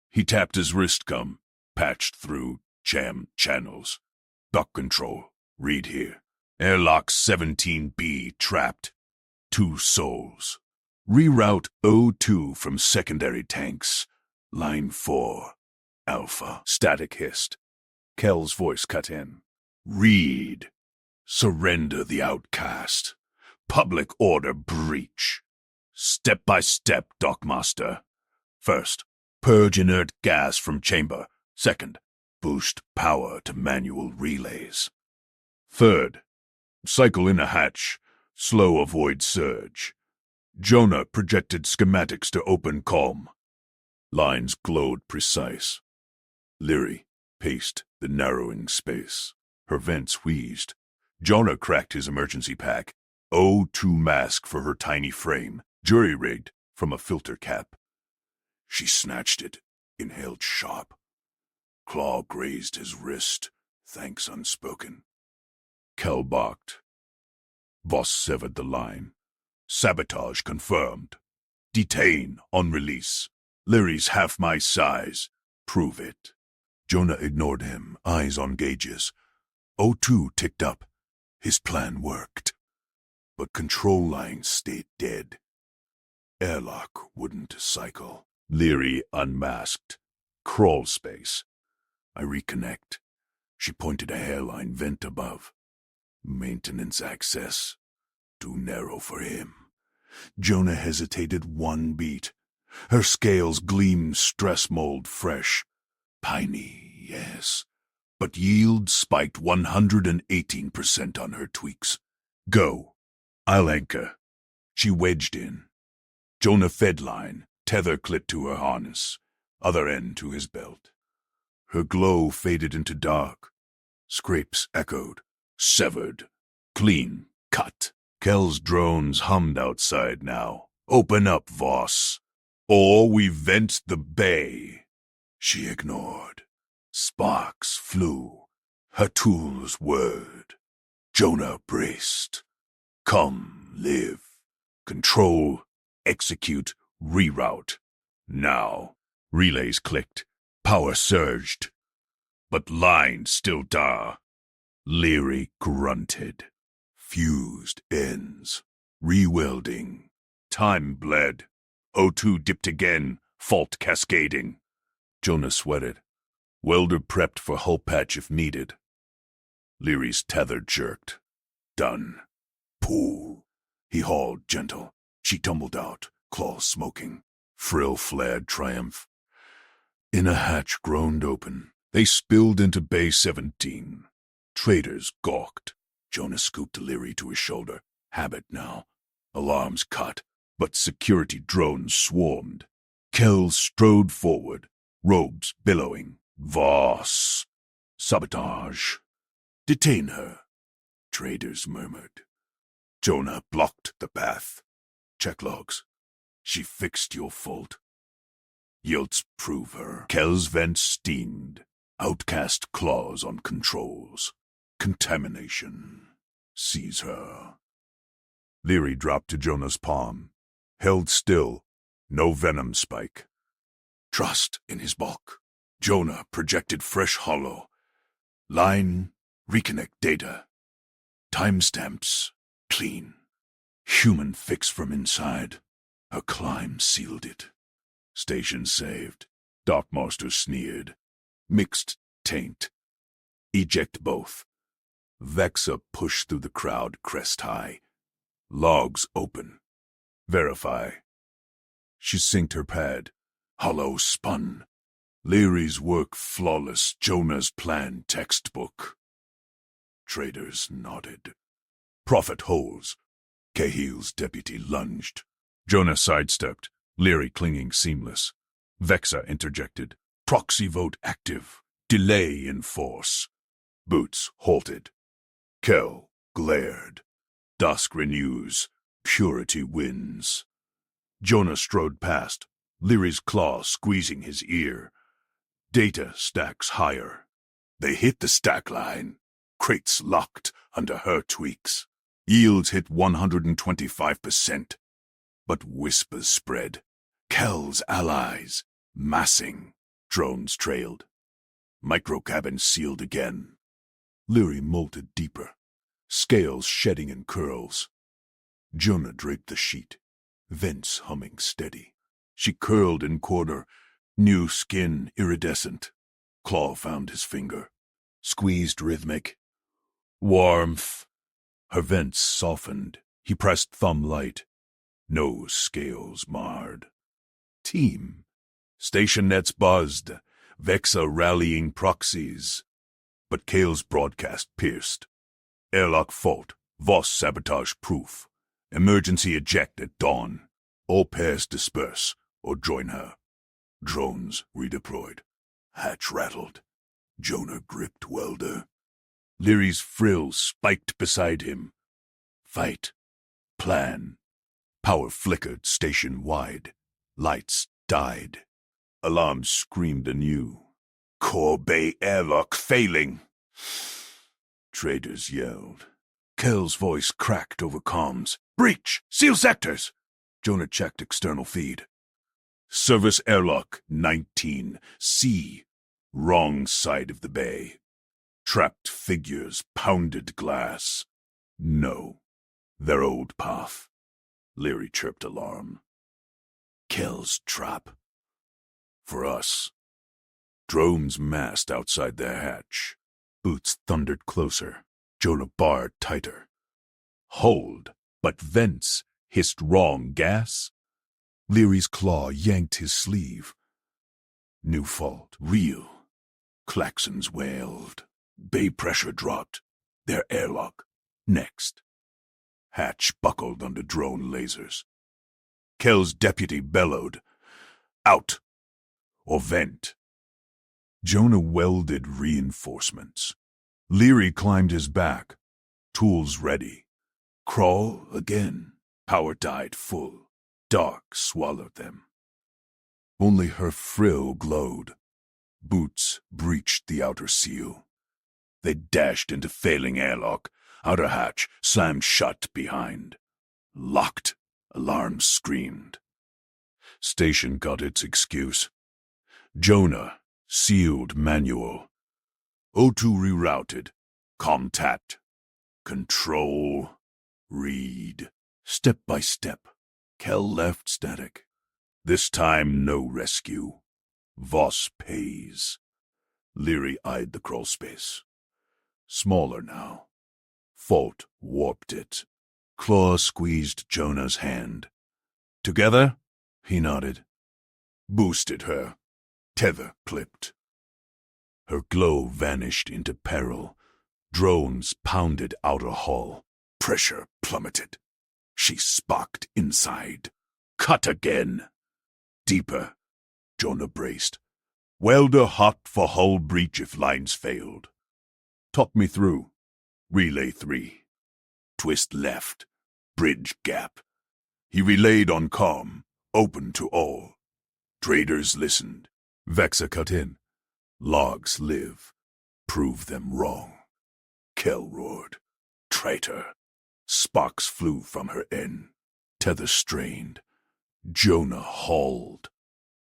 He tapped his wrist gum, patched through jammed channels. Dock control. Read here. Airlock 17B trapped. 2 souls. Reroute O2 from secondary tanks. Line 4. Alpha. Static hissed. Kell's voice cut in. Read. Surrender the outcast. Public order breach. Step by step, Dockmaster. First, purge inert gas from chamber. Second, boost power to manual relays. Third, cycle in a hatch. Slow avoid surge. Jonah projected schematics to open calm. Lines glowed precise. Leary paced the narrowing space. Her vents wheezed. Jonah cracked his emergency pack. O2 mask for her tiny frame, jury-rigged from a filter cap. She snatched it, inhaled sharp. Claw grazed his wrist, thanks unspoken. Kell barked. Voss severed the line. Sabotage confirmed. Detain on release. Leary's half my size. Prove it. Jonah ignored him, eyes on gauges. O2 ticked up. His plan worked. But control lines stayed dead. Airlock wouldn't cycle. Leary unmasked. Crawl space. I reconnect. She pointed a hairline vent above. Maintenance access. Too narrow for him. Jonah hesitated 1 beat. Her scales gleamed stress mold fresh. Piney, yes. But yield spiked 118% on her tweaks. Go. I'll anchor. She wedged in. Jonah fed line, tether clit to her harness, other end to his belt. Her glow faded into dark. Scrapes echoed. Severed. Clean. Cut. Kell's drones hummed outside now. Open up, Voss. or we vent the bay. She ignored. Sparks flew. Her tools whirred. Jonah braced. Come, live. Control, execute, reroute. Now. Relays clicked. Power surged. But lines still dar. Leary grunted. Fused ends. Rewelding. Time bled. O2 dipped again. Fault cascading. Jonah sweated. Welder prepped for hull patch if needed. Leary's tether jerked. Done. Pull. He hauled gentle. She tumbled out, claws smoking. Frill flared triumph. Inner hatch groaned open. They spilled into Bay 17. Traders gawked. Jonah scooped Leary to his shoulder. Habit now. Alarms cut, but security drones swarmed. Kells strode forward, robes billowing. Voss. Sabotage. Detain her. Traders murmured. Jonah blocked the path. Check logs. She fixed your fault. Yilts prove her. Kells vents steamed. Outcast claws on controls. Contamination. Seize her. Leary dropped to Jonah's palm. Held still. No venom spike. Trust in his bulk. Jonah projected fresh hollow. Line, reconnect data. Timestamps, clean. Human fix from inside. Her climb sealed it. Station saved. Dockmaster sneered. Mixed taint. Eject both. Vexa pushed through the crowd crest high. Logs open. Verify. She synced her pad. Hollow spun. Leary's work flawless. Jonah's plan textbook. Traders nodded. Prophet holds. Cahill's deputy lunged. Jonah sidestepped. Leary clinging seamless. Vexa interjected. Proxy vote active. Delay in force. Boots halted. Kell glared. Dusk renews. Purity wins. Jonah strode past. Leary's claw squeezing his ear. Data stacks higher. They hit the stack line. Crates locked under her tweaks. Yields hit 125%. But whispers spread. Kell's allies. Massing. Drones trailed. Microcabin sealed again. Leary molted deeper. Scales shedding in curls. Jonah draped the sheet. Vents humming steady. She curled in corner. New skin iridescent. Claw found his finger. Squeezed rhythmic. Warmth. Her vents softened. He pressed thumb light. No scales marred. Team. Station nets buzzed. Vexa rallying proxies. But Kale's broadcast pierced. Airlock fault. Voss sabotage proof. Emergency eject at dawn. All pairs disperse or join her. Drones redeployed. Hatch rattled. Jonah gripped welder. Leary's frill spiked beside him. Fight. Plan. Power flickered station-wide. Lights died. Alarms screamed anew. Core Bay airlock failing. Traders yelled. Kell's voice cracked over comms. Breach! Seal sectors! Jonah checked external feed. Service airlock 19. C. Wrong side of the bay. Trapped figures, pounded glass. No. Their old path. Leary chirped alarm. Kell's trap. For us. Drones massed outside their hatch. Boots thundered closer. Jonah barred tighter. Hold, but vents hissed wrong gas. Leary's claw yanked his sleeve. New fault, real. Klaxons wailed. Bay pressure dropped. Their airlock. Next. Hatch buckled under drone lasers. Kell's deputy bellowed. Out. Or vent. Jonah welded reinforcements. Leary climbed his back. Tools ready. Crawl again. Power died full. Dark swallowed them. Only her frill glowed. Boots breached the outer seal. They dashed into failing airlock. Outer hatch slammed shut behind. Locked. Alarm screamed. Station got its excuse. Jonah, sealed manual. O2 rerouted. Contact. Control. Read. Step by step. Kel left static. This time no rescue. Voss pays. Leary eyed the crawl space. Smaller now. Fault warped it. Claw squeezed Jonah's hand. Together? He nodded. Boosted her. Tether clipped. Her glow vanished into peril. Drones pounded outer hull. Pressure plummeted. She sparked inside. Cut again. Deeper. Jonah braced. Welder hot for hull breach if lines failed. Talk me through. Relay 3. Twist left. Bridge gap. He relayed on comm. Open to all. Traders listened. Vexa cut in. Logs live. Prove them wrong. Kel roared. Traitor. Sparks flew from her end. Tether strained. Jonah hauled.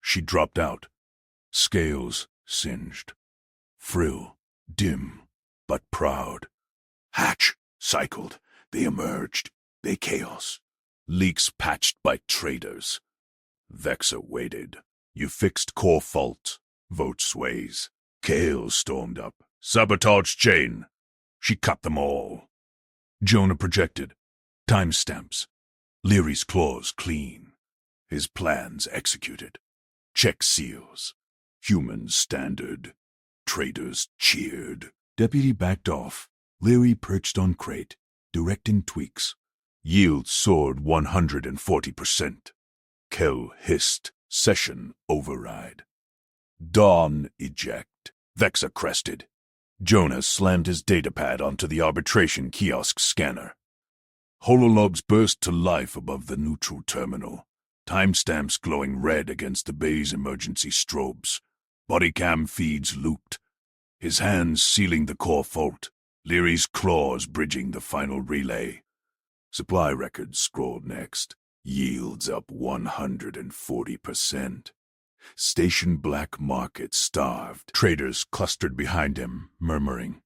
She dropped out. Scales singed. Frill dim but proud. Hatch cycled. They emerged. They chaos. Leaks patched by traders. Vexa waited. You fixed core fault. Vote sways. Kale stormed up. Sabotage chain. She cut them all. Jonah projected. Timestamps. Leary's claws clean. His plans executed. Check seals. Human standard. Traders cheered. Deputy backed off. Leary perched on crate, directing tweaks. Yield soared 140%. Kel hissed. Session override. Dawn eject. Vexa crested. Jonah slammed his datapad onto the arbitration kiosk scanner. Hololobs burst to life above the neutral terminal. Timestamps glowing red against the bay's emergency strobes. Bodycam feeds looped. His hands sealing the core fault. Leary's claws bridging the final relay. Supply records scrolled next. Yields up 140%. Station black market starved. Traders clustered behind him, murmuring.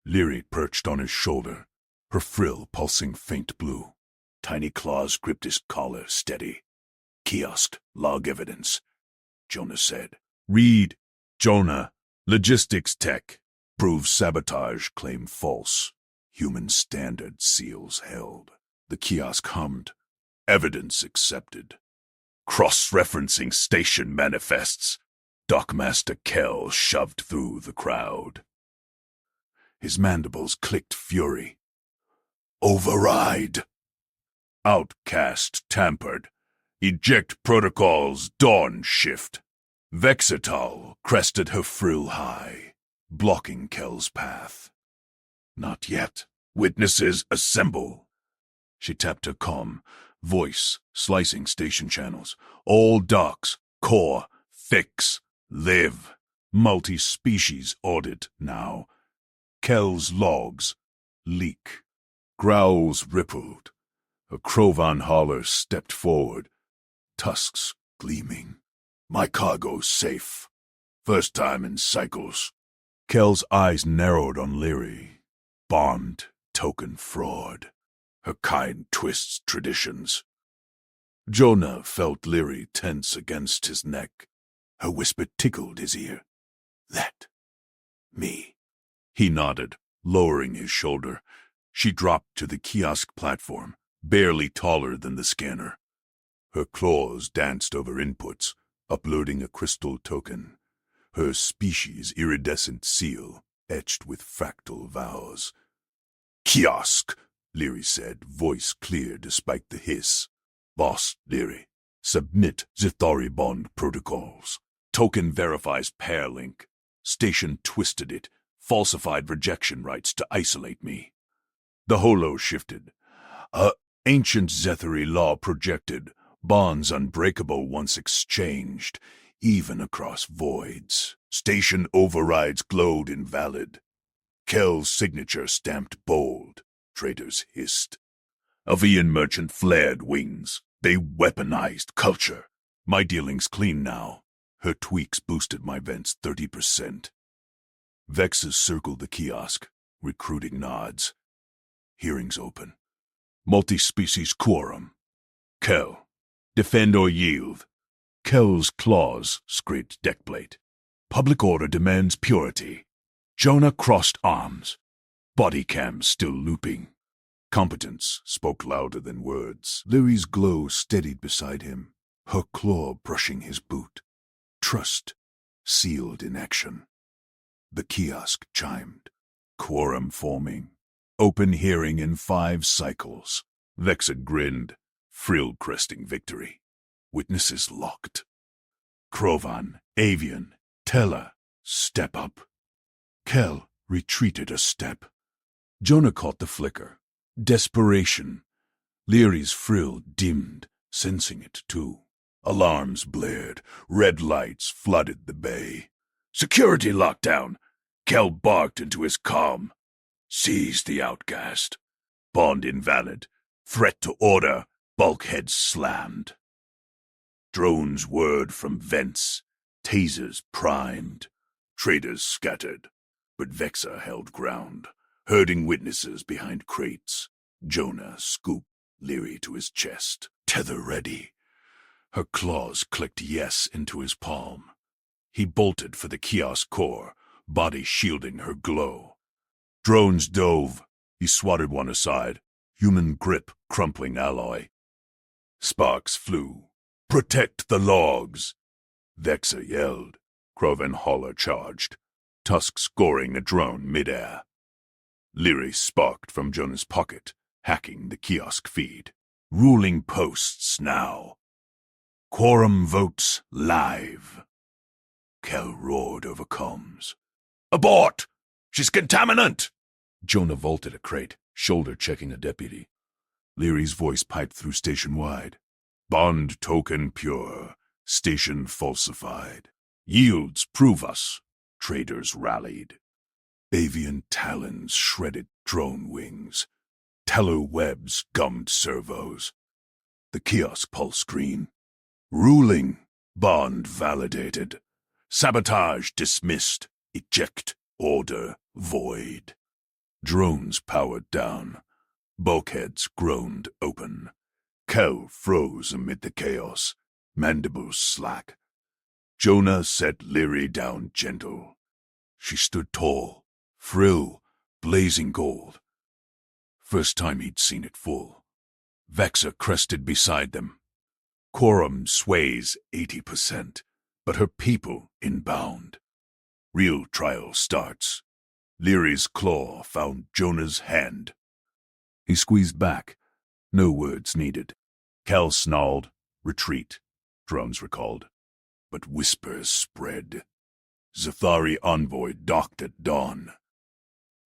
Leary perched on his shoulder, her frill pulsing faint blue. Tiny claws gripped his collar, steady. Kiosk, log evidence. Jonah said. Read. Jonah. Logistics tech. Proves sabotage, claim false. Human standard seals held. The kiosk hummed. Evidence accepted. Cross-referencing station manifests. Dockmaster Kel shoved through the crowd. His mandibles clicked fury. Override. Outcast tampered. Eject protocols dawn shift. Vexitol crested her frill high, blocking Kel's path. Not yet. Witnesses assemble. She tapped her comm, voice slicing station channels. All docks, core, fix, live. Multi-species audit now. Kel's logs leak. Growls rippled. A Krovan hauler stepped forward, tusks gleaming. My cargo's safe. First time in cycles. Kel's eyes narrowed on Leary. Bond, token fraud. Her kind twists traditions. Jonah felt Leary tense against his neck. Her whisper tickled his ear. Let me. He nodded, lowering his shoulder. She dropped to the kiosk platform, barely taller than the scanner. Her claws danced over inputs, uploading a crystal token. Her species' iridescent seal, etched with fractal vows. Kiosk, Leary said, voice clear despite the hiss. Boss, Leary. Submit Zithari bond protocols. Token verifies pair link. Station twisted it, falsified rejection rights to isolate me. The holo shifted. Ancient Zethari law projected. bonds unbreakable once exchanged, even across voids. Station overrides glowed invalid. Kel's signature stamped bold. Traitors hissed. Avian merchant flared wings. They weaponized culture. My dealings clean now. Her tweaks boosted my vents 30%. Vexas circled the kiosk, recruiting nods. Hearings open. Multi-species quorum. Kel, defend or yield. Kel's claws scraped deckplate. Public order demands purity. Jonah crossed arms. Body cams still looping. Competence spoke louder than words. Lyri's glow steadied beside him, her claw brushing his boot. Trust sealed in action. The kiosk chimed. Quorum forming. Open hearing in 5 cycles. Vexa grinned, frill-cresting victory. Witnesses locked. Krovan, Avian, Tella, step up. Kel retreated a step. Jonah caught the flicker. Desperation. Lyri's frill dimmed, sensing it too. Alarms blared. Red lights flooded the bay. Security lockdown. Kel barked into his comm. Seize the outcast. Bond invalid. Threat to order. Bulkheads slammed. Drones whirred from vents. Tasers primed. Traders scattered. But Vexa held ground, herding witnesses behind crates. Jonah scooped Lyri to his chest. Tether ready. Her claws clicked yes into his palm. He bolted for the kiosk core, body shielding her glow. Drones dove. He swatted one aside, human grip crumpling alloy. Sparks flew. Protect the logs! Vexa yelled. Krovan Holler charged, tusks goring a drone midair. Lyri sparked from Jonah's pocket, hacking the kiosk feed. Ruling posts now. Quorum votes live. Kel roared over comms. Abort! She's contaminant! Jonah vaulted a crate, shoulder checking a deputy. Lyri's voice piped through station-wide. Bond token pure, station falsified. Yields prove us. Traders rallied. Avian talons shredded drone wings. Teller webs gummed servos. The kiosk pulse screen. Ruling. Bond validated. Sabotage dismissed. Eject. Order void. Drones powered down. Bulkheads groaned open. Kel froze amid the chaos. Mandibles slack. Jonah set Lyri down gentle. She stood tall, frill, blazing gold. First time he'd seen it full. Vexa crested beside them. Quorum sways 80%, but her people inbound. Real trial starts. Lyri's claw found Jonah's hand. He squeezed back. No words needed. Kel snarled. Retreat. Drones recalled. But whispers spread. Zathari envoy docked at dawn.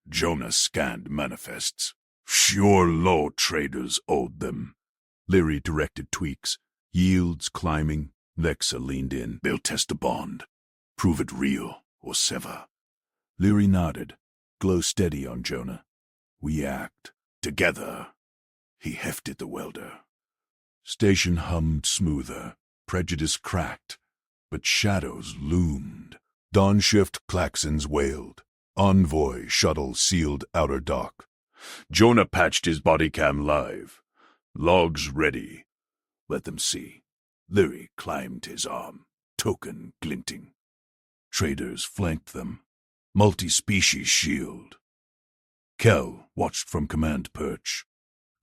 Jonah scanned manifests. Sure law traders owed them. Lyri directed tweaks. Yields climbing. Vexa leaned in. They'll test a bond. Prove it real or sever. Lyri nodded. Glow steady on Jonah. We act. Together. He hefted the welder. Station hummed smoother. Prejudice cracked. But shadows loomed. Dawn shift klaxons wailed. Envoy shuttle sealed outer dock. Jonah patched his body cam live. Logs ready. Let them see. Lyri climbed his arm, token glinting. Traders flanked them. Multi-species shield. Kel watched from command perch.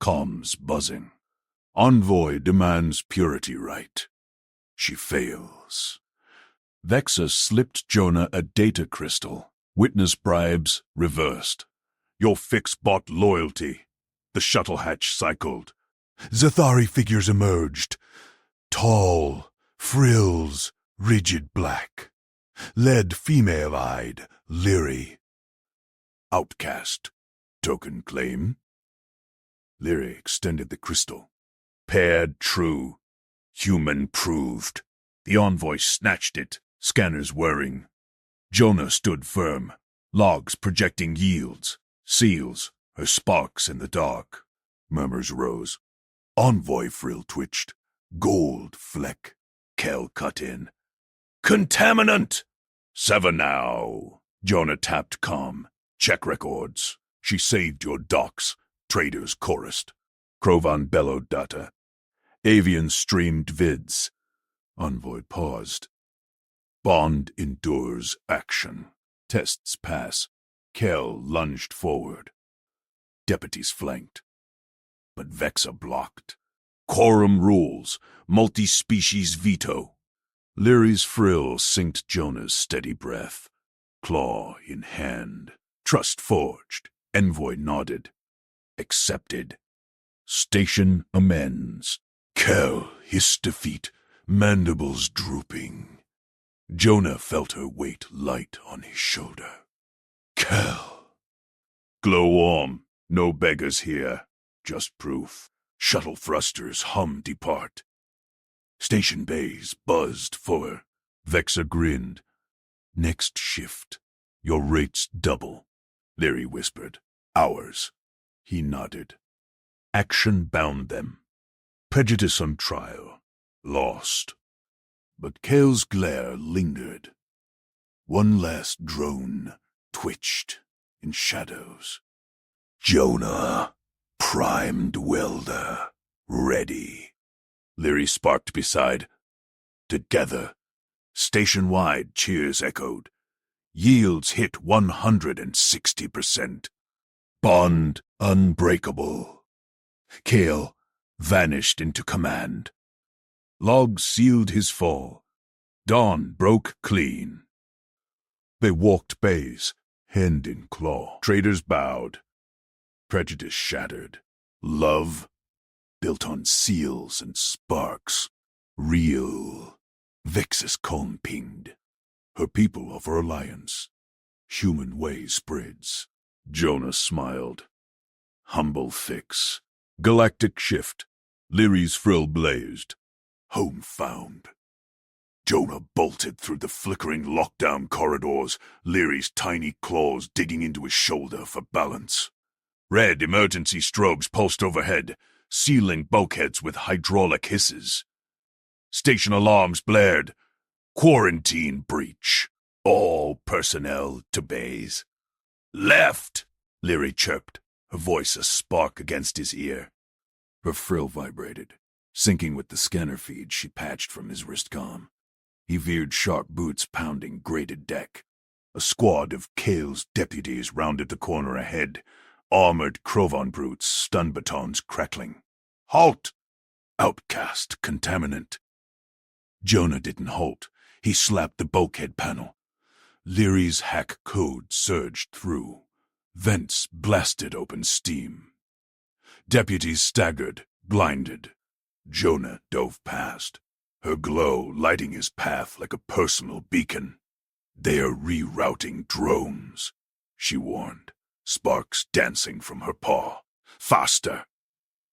Comms buzzing. Envoy demands purity right. She fails. Vexa slipped Jonah a data crystal. Witness bribes reversed. Your fix bought loyalty. The shuttle hatch cycled. Zathari figures emerged. Tall, frills, rigid black. Led female-eyed, Lyri. Outcast. Token claim. Lyri extended the crystal. Paired true. Human proved. The envoy snatched it, scanners whirring. Jonah stood firm, logs projecting yields, seals, her sparks in the dark. Murmurs rose. Envoy frill twitched. Gold fleck. Kel cut in. Contaminant! Sever now. Jonah tapped calm. Check records. She saved your docs. Traders chorused. Krovan bellowed data. Avian streamed vids. Envoy paused. Bond endures action. Tests pass. Kel lunged forward. Deputies flanked. But Vexa blocked. Quorum rules. Multi-species veto. Leary's frill synced Jonah's steady breath. Claw in hand. Trust forged. Envoy nodded. Accepted. Station amends. Kel hissed defeat, mandibles drooping. Jonah felt her weight light on his shoulder. Kel. Glow warm. No beggars here. Just proof. Shuttle thrusters hum depart. Station bays buzzed fuller. Vexa grinned. Next shift. Your rates double. Leary whispered. Ours. He nodded. Action bound them. Prejudice on trial. Lost. But Kel's glare lingered. One last drone twitched in shadows. Jonah. Primed welder. Ready. Leary sparked beside. Together. Station-wide cheers echoed. Yields hit 160%. Bond unbreakable. Kale vanished into command. Logs sealed his fall. Dawn broke clean. They walked bays, hand in claw. Traders bowed. Prejudice shattered. Love, built on seals and sparks. Real. Vex's calm pinged. Her people of her alliance. Human way spreads. Jonah smiled. Humble fix. Galactic shift. Leary's frill blazed. Home found. Jonah bolted through the flickering lockdown corridors, Leary's tiny claws digging into his shoulder for balance. Red emergency strobes pulsed overhead, sealing bulkheads with hydraulic hisses. Station alarms blared. Quarantine breach. All personnel to bays. Left! Leary chirped, her voice a spark against his ear. Her frill vibrated, syncing with the scanner feed she patched from his wristcom. He veered sharp boots pounding grated deck. A squad of Kale's deputies rounded the corner ahead, armored Krovan brutes, stun batons crackling. Halt! Outcast contaminant. Jonah didn't halt. He slapped the bulkhead panel. Leary's hack code surged through. Vents blasted open steam. Deputies staggered, blinded. Jonah dove past, her glow lighting his path like a personal beacon. They're rerouting drones, she warned, sparks dancing from her paw. Faster!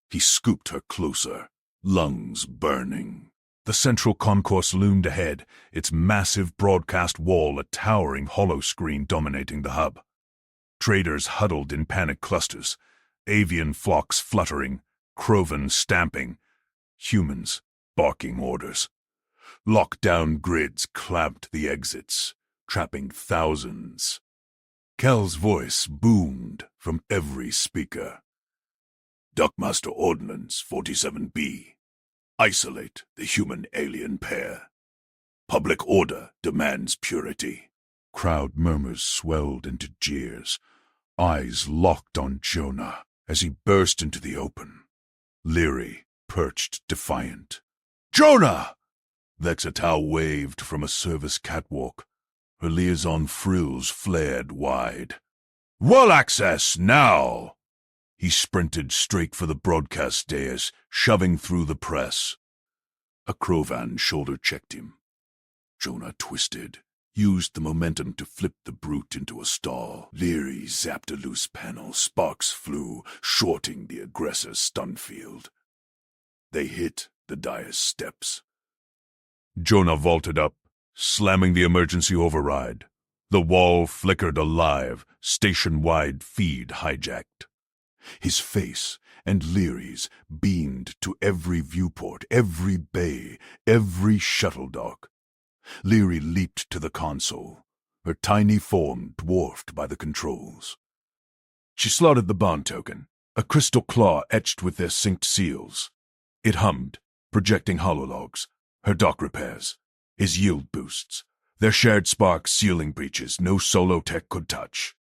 He scooped her closer, lungs burning. The central concourse loomed ahead, its massive broadcast wall a towering holoscreen dominating the hub. Traders huddled in panic clusters, avian flocks fluttering, Krovan stamping, humans barking orders. Lockdown grids clamped the exits, trapping thousands. Kel's voice boomed from every speaker. Duckmaster Ordnance 47B. Isolate the human-alien pair. Public order demands purity. Crowd murmurs swelled into jeers, eyes locked on Jonah as he burst into the open. Leary perched defiant. Jonah! Vexatau waved from a service catwalk. Her liaison frills flared wide. Wall access now! He sprinted straight for the broadcast dais, shoving through the press. A Krovan shoulder checked him. Jonah twisted, used the momentum to flip the brute into a stall. Leary zapped a loose panel, sparks flew, shorting the aggressor's stun field. They hit the dais steps. Jonah vaulted up, slamming the emergency override. The wall flickered alive, station-wide feed hijacked. His face and Leary's beamed to every viewport, every bay, every shuttle dock. Leary leaped to the console, her tiny form dwarfed by the controls. She slotted the bond token, a crystal claw etched with their synced seals. It hummed, projecting holologs, her dock repairs, his yield boosts, their shared spark sealing breaches no solo tech could touch.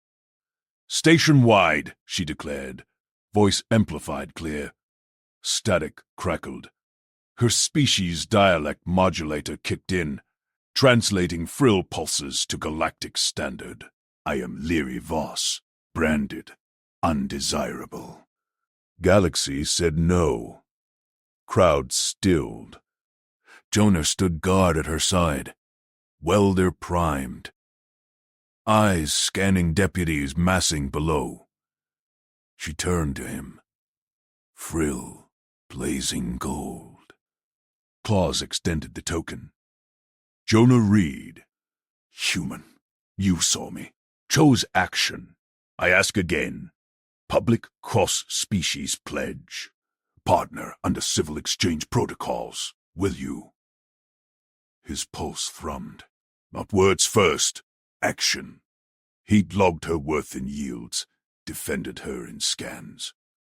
"Station-wide," she declared, voice amplified clear. Static crackled. Her species dialect modulator kicked in, translating frill pulses to galactic standard. "I am Leary Voss, branded undesirable." Galaxy said no. Crowd stilled. Jonah stood guard at her side, welder primed. Eyes scanning deputies massing below. She turned to him. Frill, blazing gold. Claws extended the token. Jonah Reed. Human, you saw me. Chose action. I ask again. Public cross-species pledge. Partner under civil exchange protocols. Will you? His pulse thrummed. Not words first. Action. He'd logged her worth in yields, defended her in scans.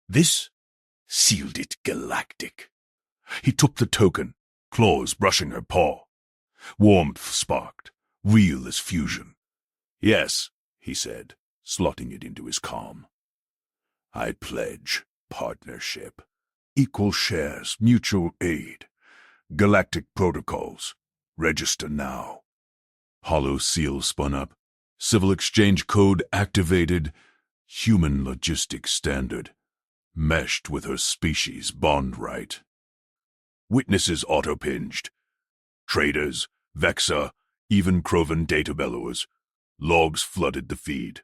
This sealed it galactic. He took the token, claws brushing her paw. Warmth sparked, real as fusion. Yes, he said, slotting it into his calm. I pledge partnership, equal shares, mutual aid, galactic protocols. Register now. Hollow seal spun up, civil exchange code activated, human logistics standard, meshed with her species bond right. Witnesses auto-pinged. Traders, Vexa, even Krovan data bellowers. Logs flooded the feed.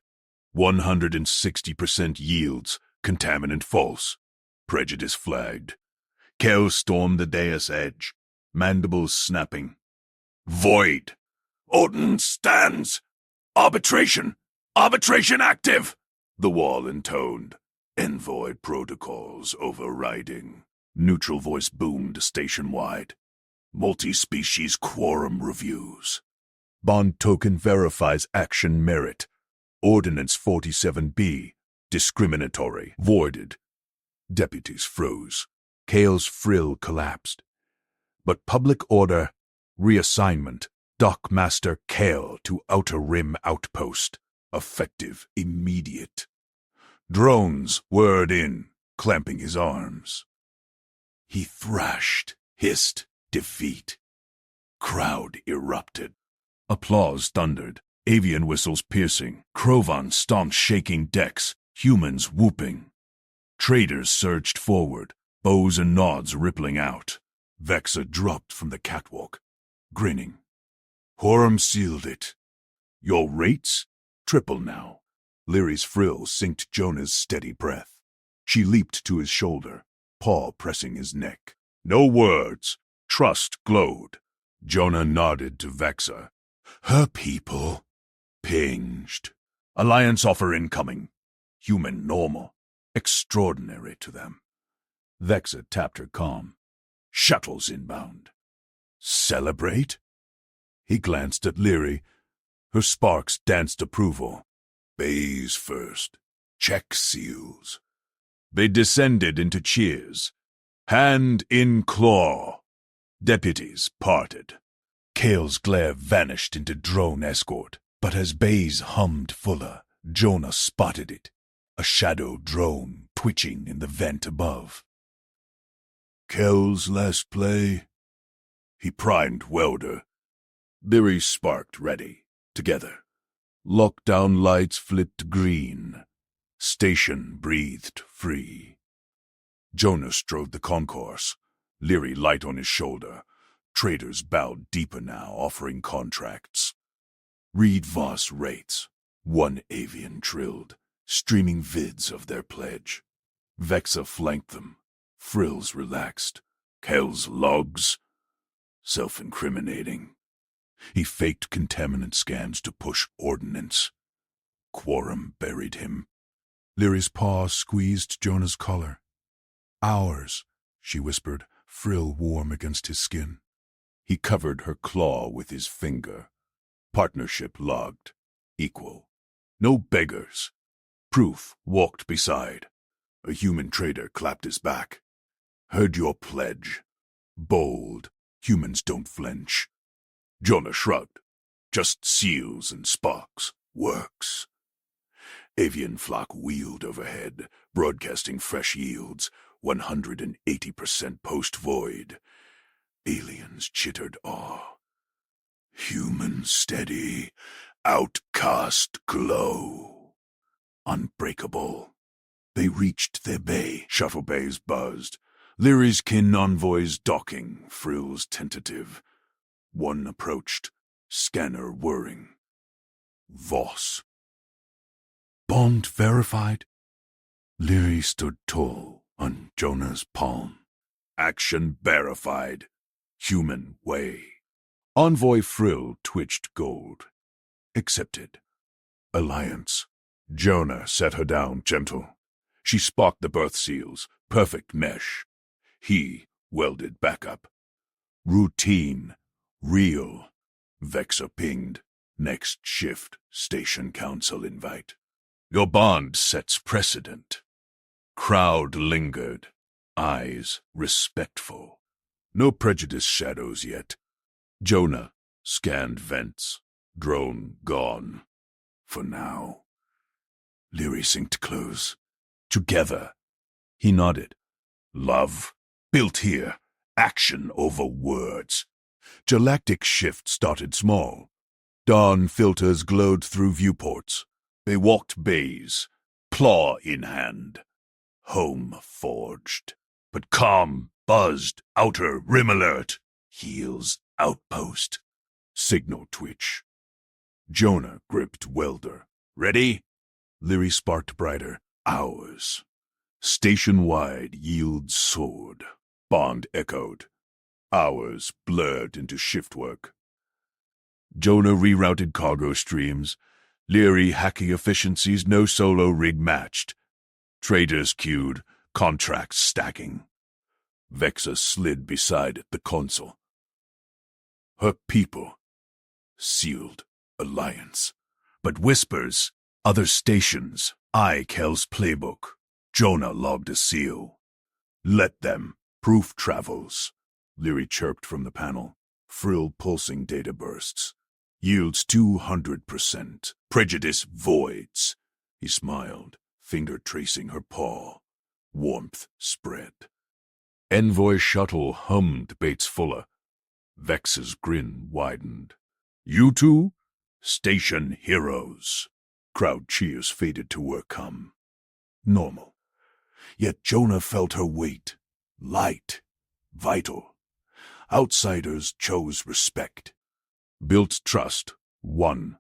160% yields, contaminant false. Prejudice flagged. Kel stormed the dais edge, mandibles snapping. Void! Odin stands! Arbitration! Arbitration active! The wall intoned. Envoy protocols overriding. Neutral voice boomed station-wide. Multi-species quorum reviews. Bond token verifies action merit. Ordinance 47B. Discriminatory. Voided. Deputies froze. Kale's frill collapsed. But public order, reassignment, Dockmaster Kale to Outer Rim Outpost. Effective immediate. Drones whirred in, clamping his arms. He thrashed, hissed, defeat. Crowd erupted. Applause thundered, avian whistles piercing, Krovan stomped shaking decks, humans whooping. Traders surged forward, bows and nods rippling out. Vexa dropped from the catwalk, grinning. Horum sealed it. Your rates? Triple now. Leary's frill synced Jonah's steady breath. She leaped to his shoulder, paw pressing his neck. No words. Trust glowed. Jonah nodded to Vexa. Her people. Pinged. Alliance offer incoming. Human normal. Extraordinary to them. Vexa tapped her comm. Shuttles inbound. Celebrate? He glanced at Leary. Her sparks danced approval. Bays first. Check seals. They descended into cheers. Hand in claw. Deputies parted. Kale's glare vanished into drone escort, but as bays hummed fuller, Jonah spotted it. A shadow drone twitching in the vent above. Kel's last play? He primed welder. Leary sparked ready. Together. Lockdown lights flipped green. Station breathed free. Jonah strode the concourse, Leary light on his shoulder. Traders bowed deeper now, offering contracts. Reed Voss rates. One avian trilled, streaming vids of their pledge. Vexa flanked them. Frills relaxed. Kel's logs. Self-incriminating. He faked contaminant scans to push ordnance. Quorum buried him. Leary's paw squeezed Jonah's collar. "Ours," she whispered, frill warm against his skin. He covered her claw with his finger. Partnership logged. Equal. No beggars. Proof walked beside. A human trader clapped his back. "Heard your pledge. Bold. Humans don't flinch." Jonah shrugged. "Just seals and sparks. Works." Avian flock wheeled overhead, broadcasting fresh yields, 180% post-void. Aliens chittered awe. Human steady, outcast glow. Unbreakable. They reached their bay. Shuttle bays buzzed. Leary's kin envoys docking, frills tentative. One approached, scanner whirring. Voss. "Bond verified?" Leary stood tall on Jonah's palm. Action verified. Human way. Envoy frill twitched gold. Accepted. Alliance. Jonah set her down gentle. She sparked the birth seals. Perfect mesh. He welded backup. Routine. Real. Vexa pinged. Next shift. Station council invite. Your bond sets precedent. Crowd lingered. Eyes respectful. No prejudice shadows yet. Jonah scanned vents. Drone gone. For now. Leary synced close. Together. He nodded. Love. Built here. Action over words. Galactic shift started small. Dawn filters glowed through viewports. They walked bays, claw in hand. Home forged. But calm, buzzed, outer rim alert. Heels outpost. Signal twitch. Jonah gripped welder. Ready? Leary sparked brighter. Hours. Station-wide yield soared. Bond echoed. Hours blurred into shift work. Jonah rerouted cargo streams. Leary hacking efficiencies no solo rig matched. Traders queued, contracts stacking. Vexa slid beside the console. Her people. Sealed alliance. But whispers, other stations. Kel's playbook. Jonah logged a seal. Let them. Proof travels. Leary chirped from the panel. Frill pulsing data bursts. Yields 200%. Prejudice voids. He smiled, finger tracing her paw. Warmth spread. Envoy shuttle hummed Bates Fuller. Vex's grin widened. You two? Station heroes. Crowd cheers faded to work come. Normal. Yet Jonah felt her weight. Light. Vital. Outsiders chose respect. Built trust. One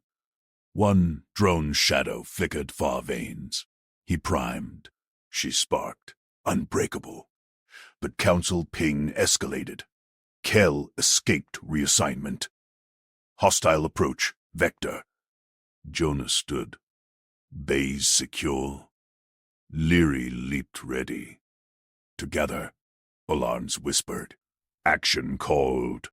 drone shadow flickered far veins. He primed. She sparked. Unbreakable. But council ping escalated. Kel escaped reassignment. Hostile approach. Vector. Jonah stood. Bays secure. Leary leaped ready. Together, alarms whispered. Action called.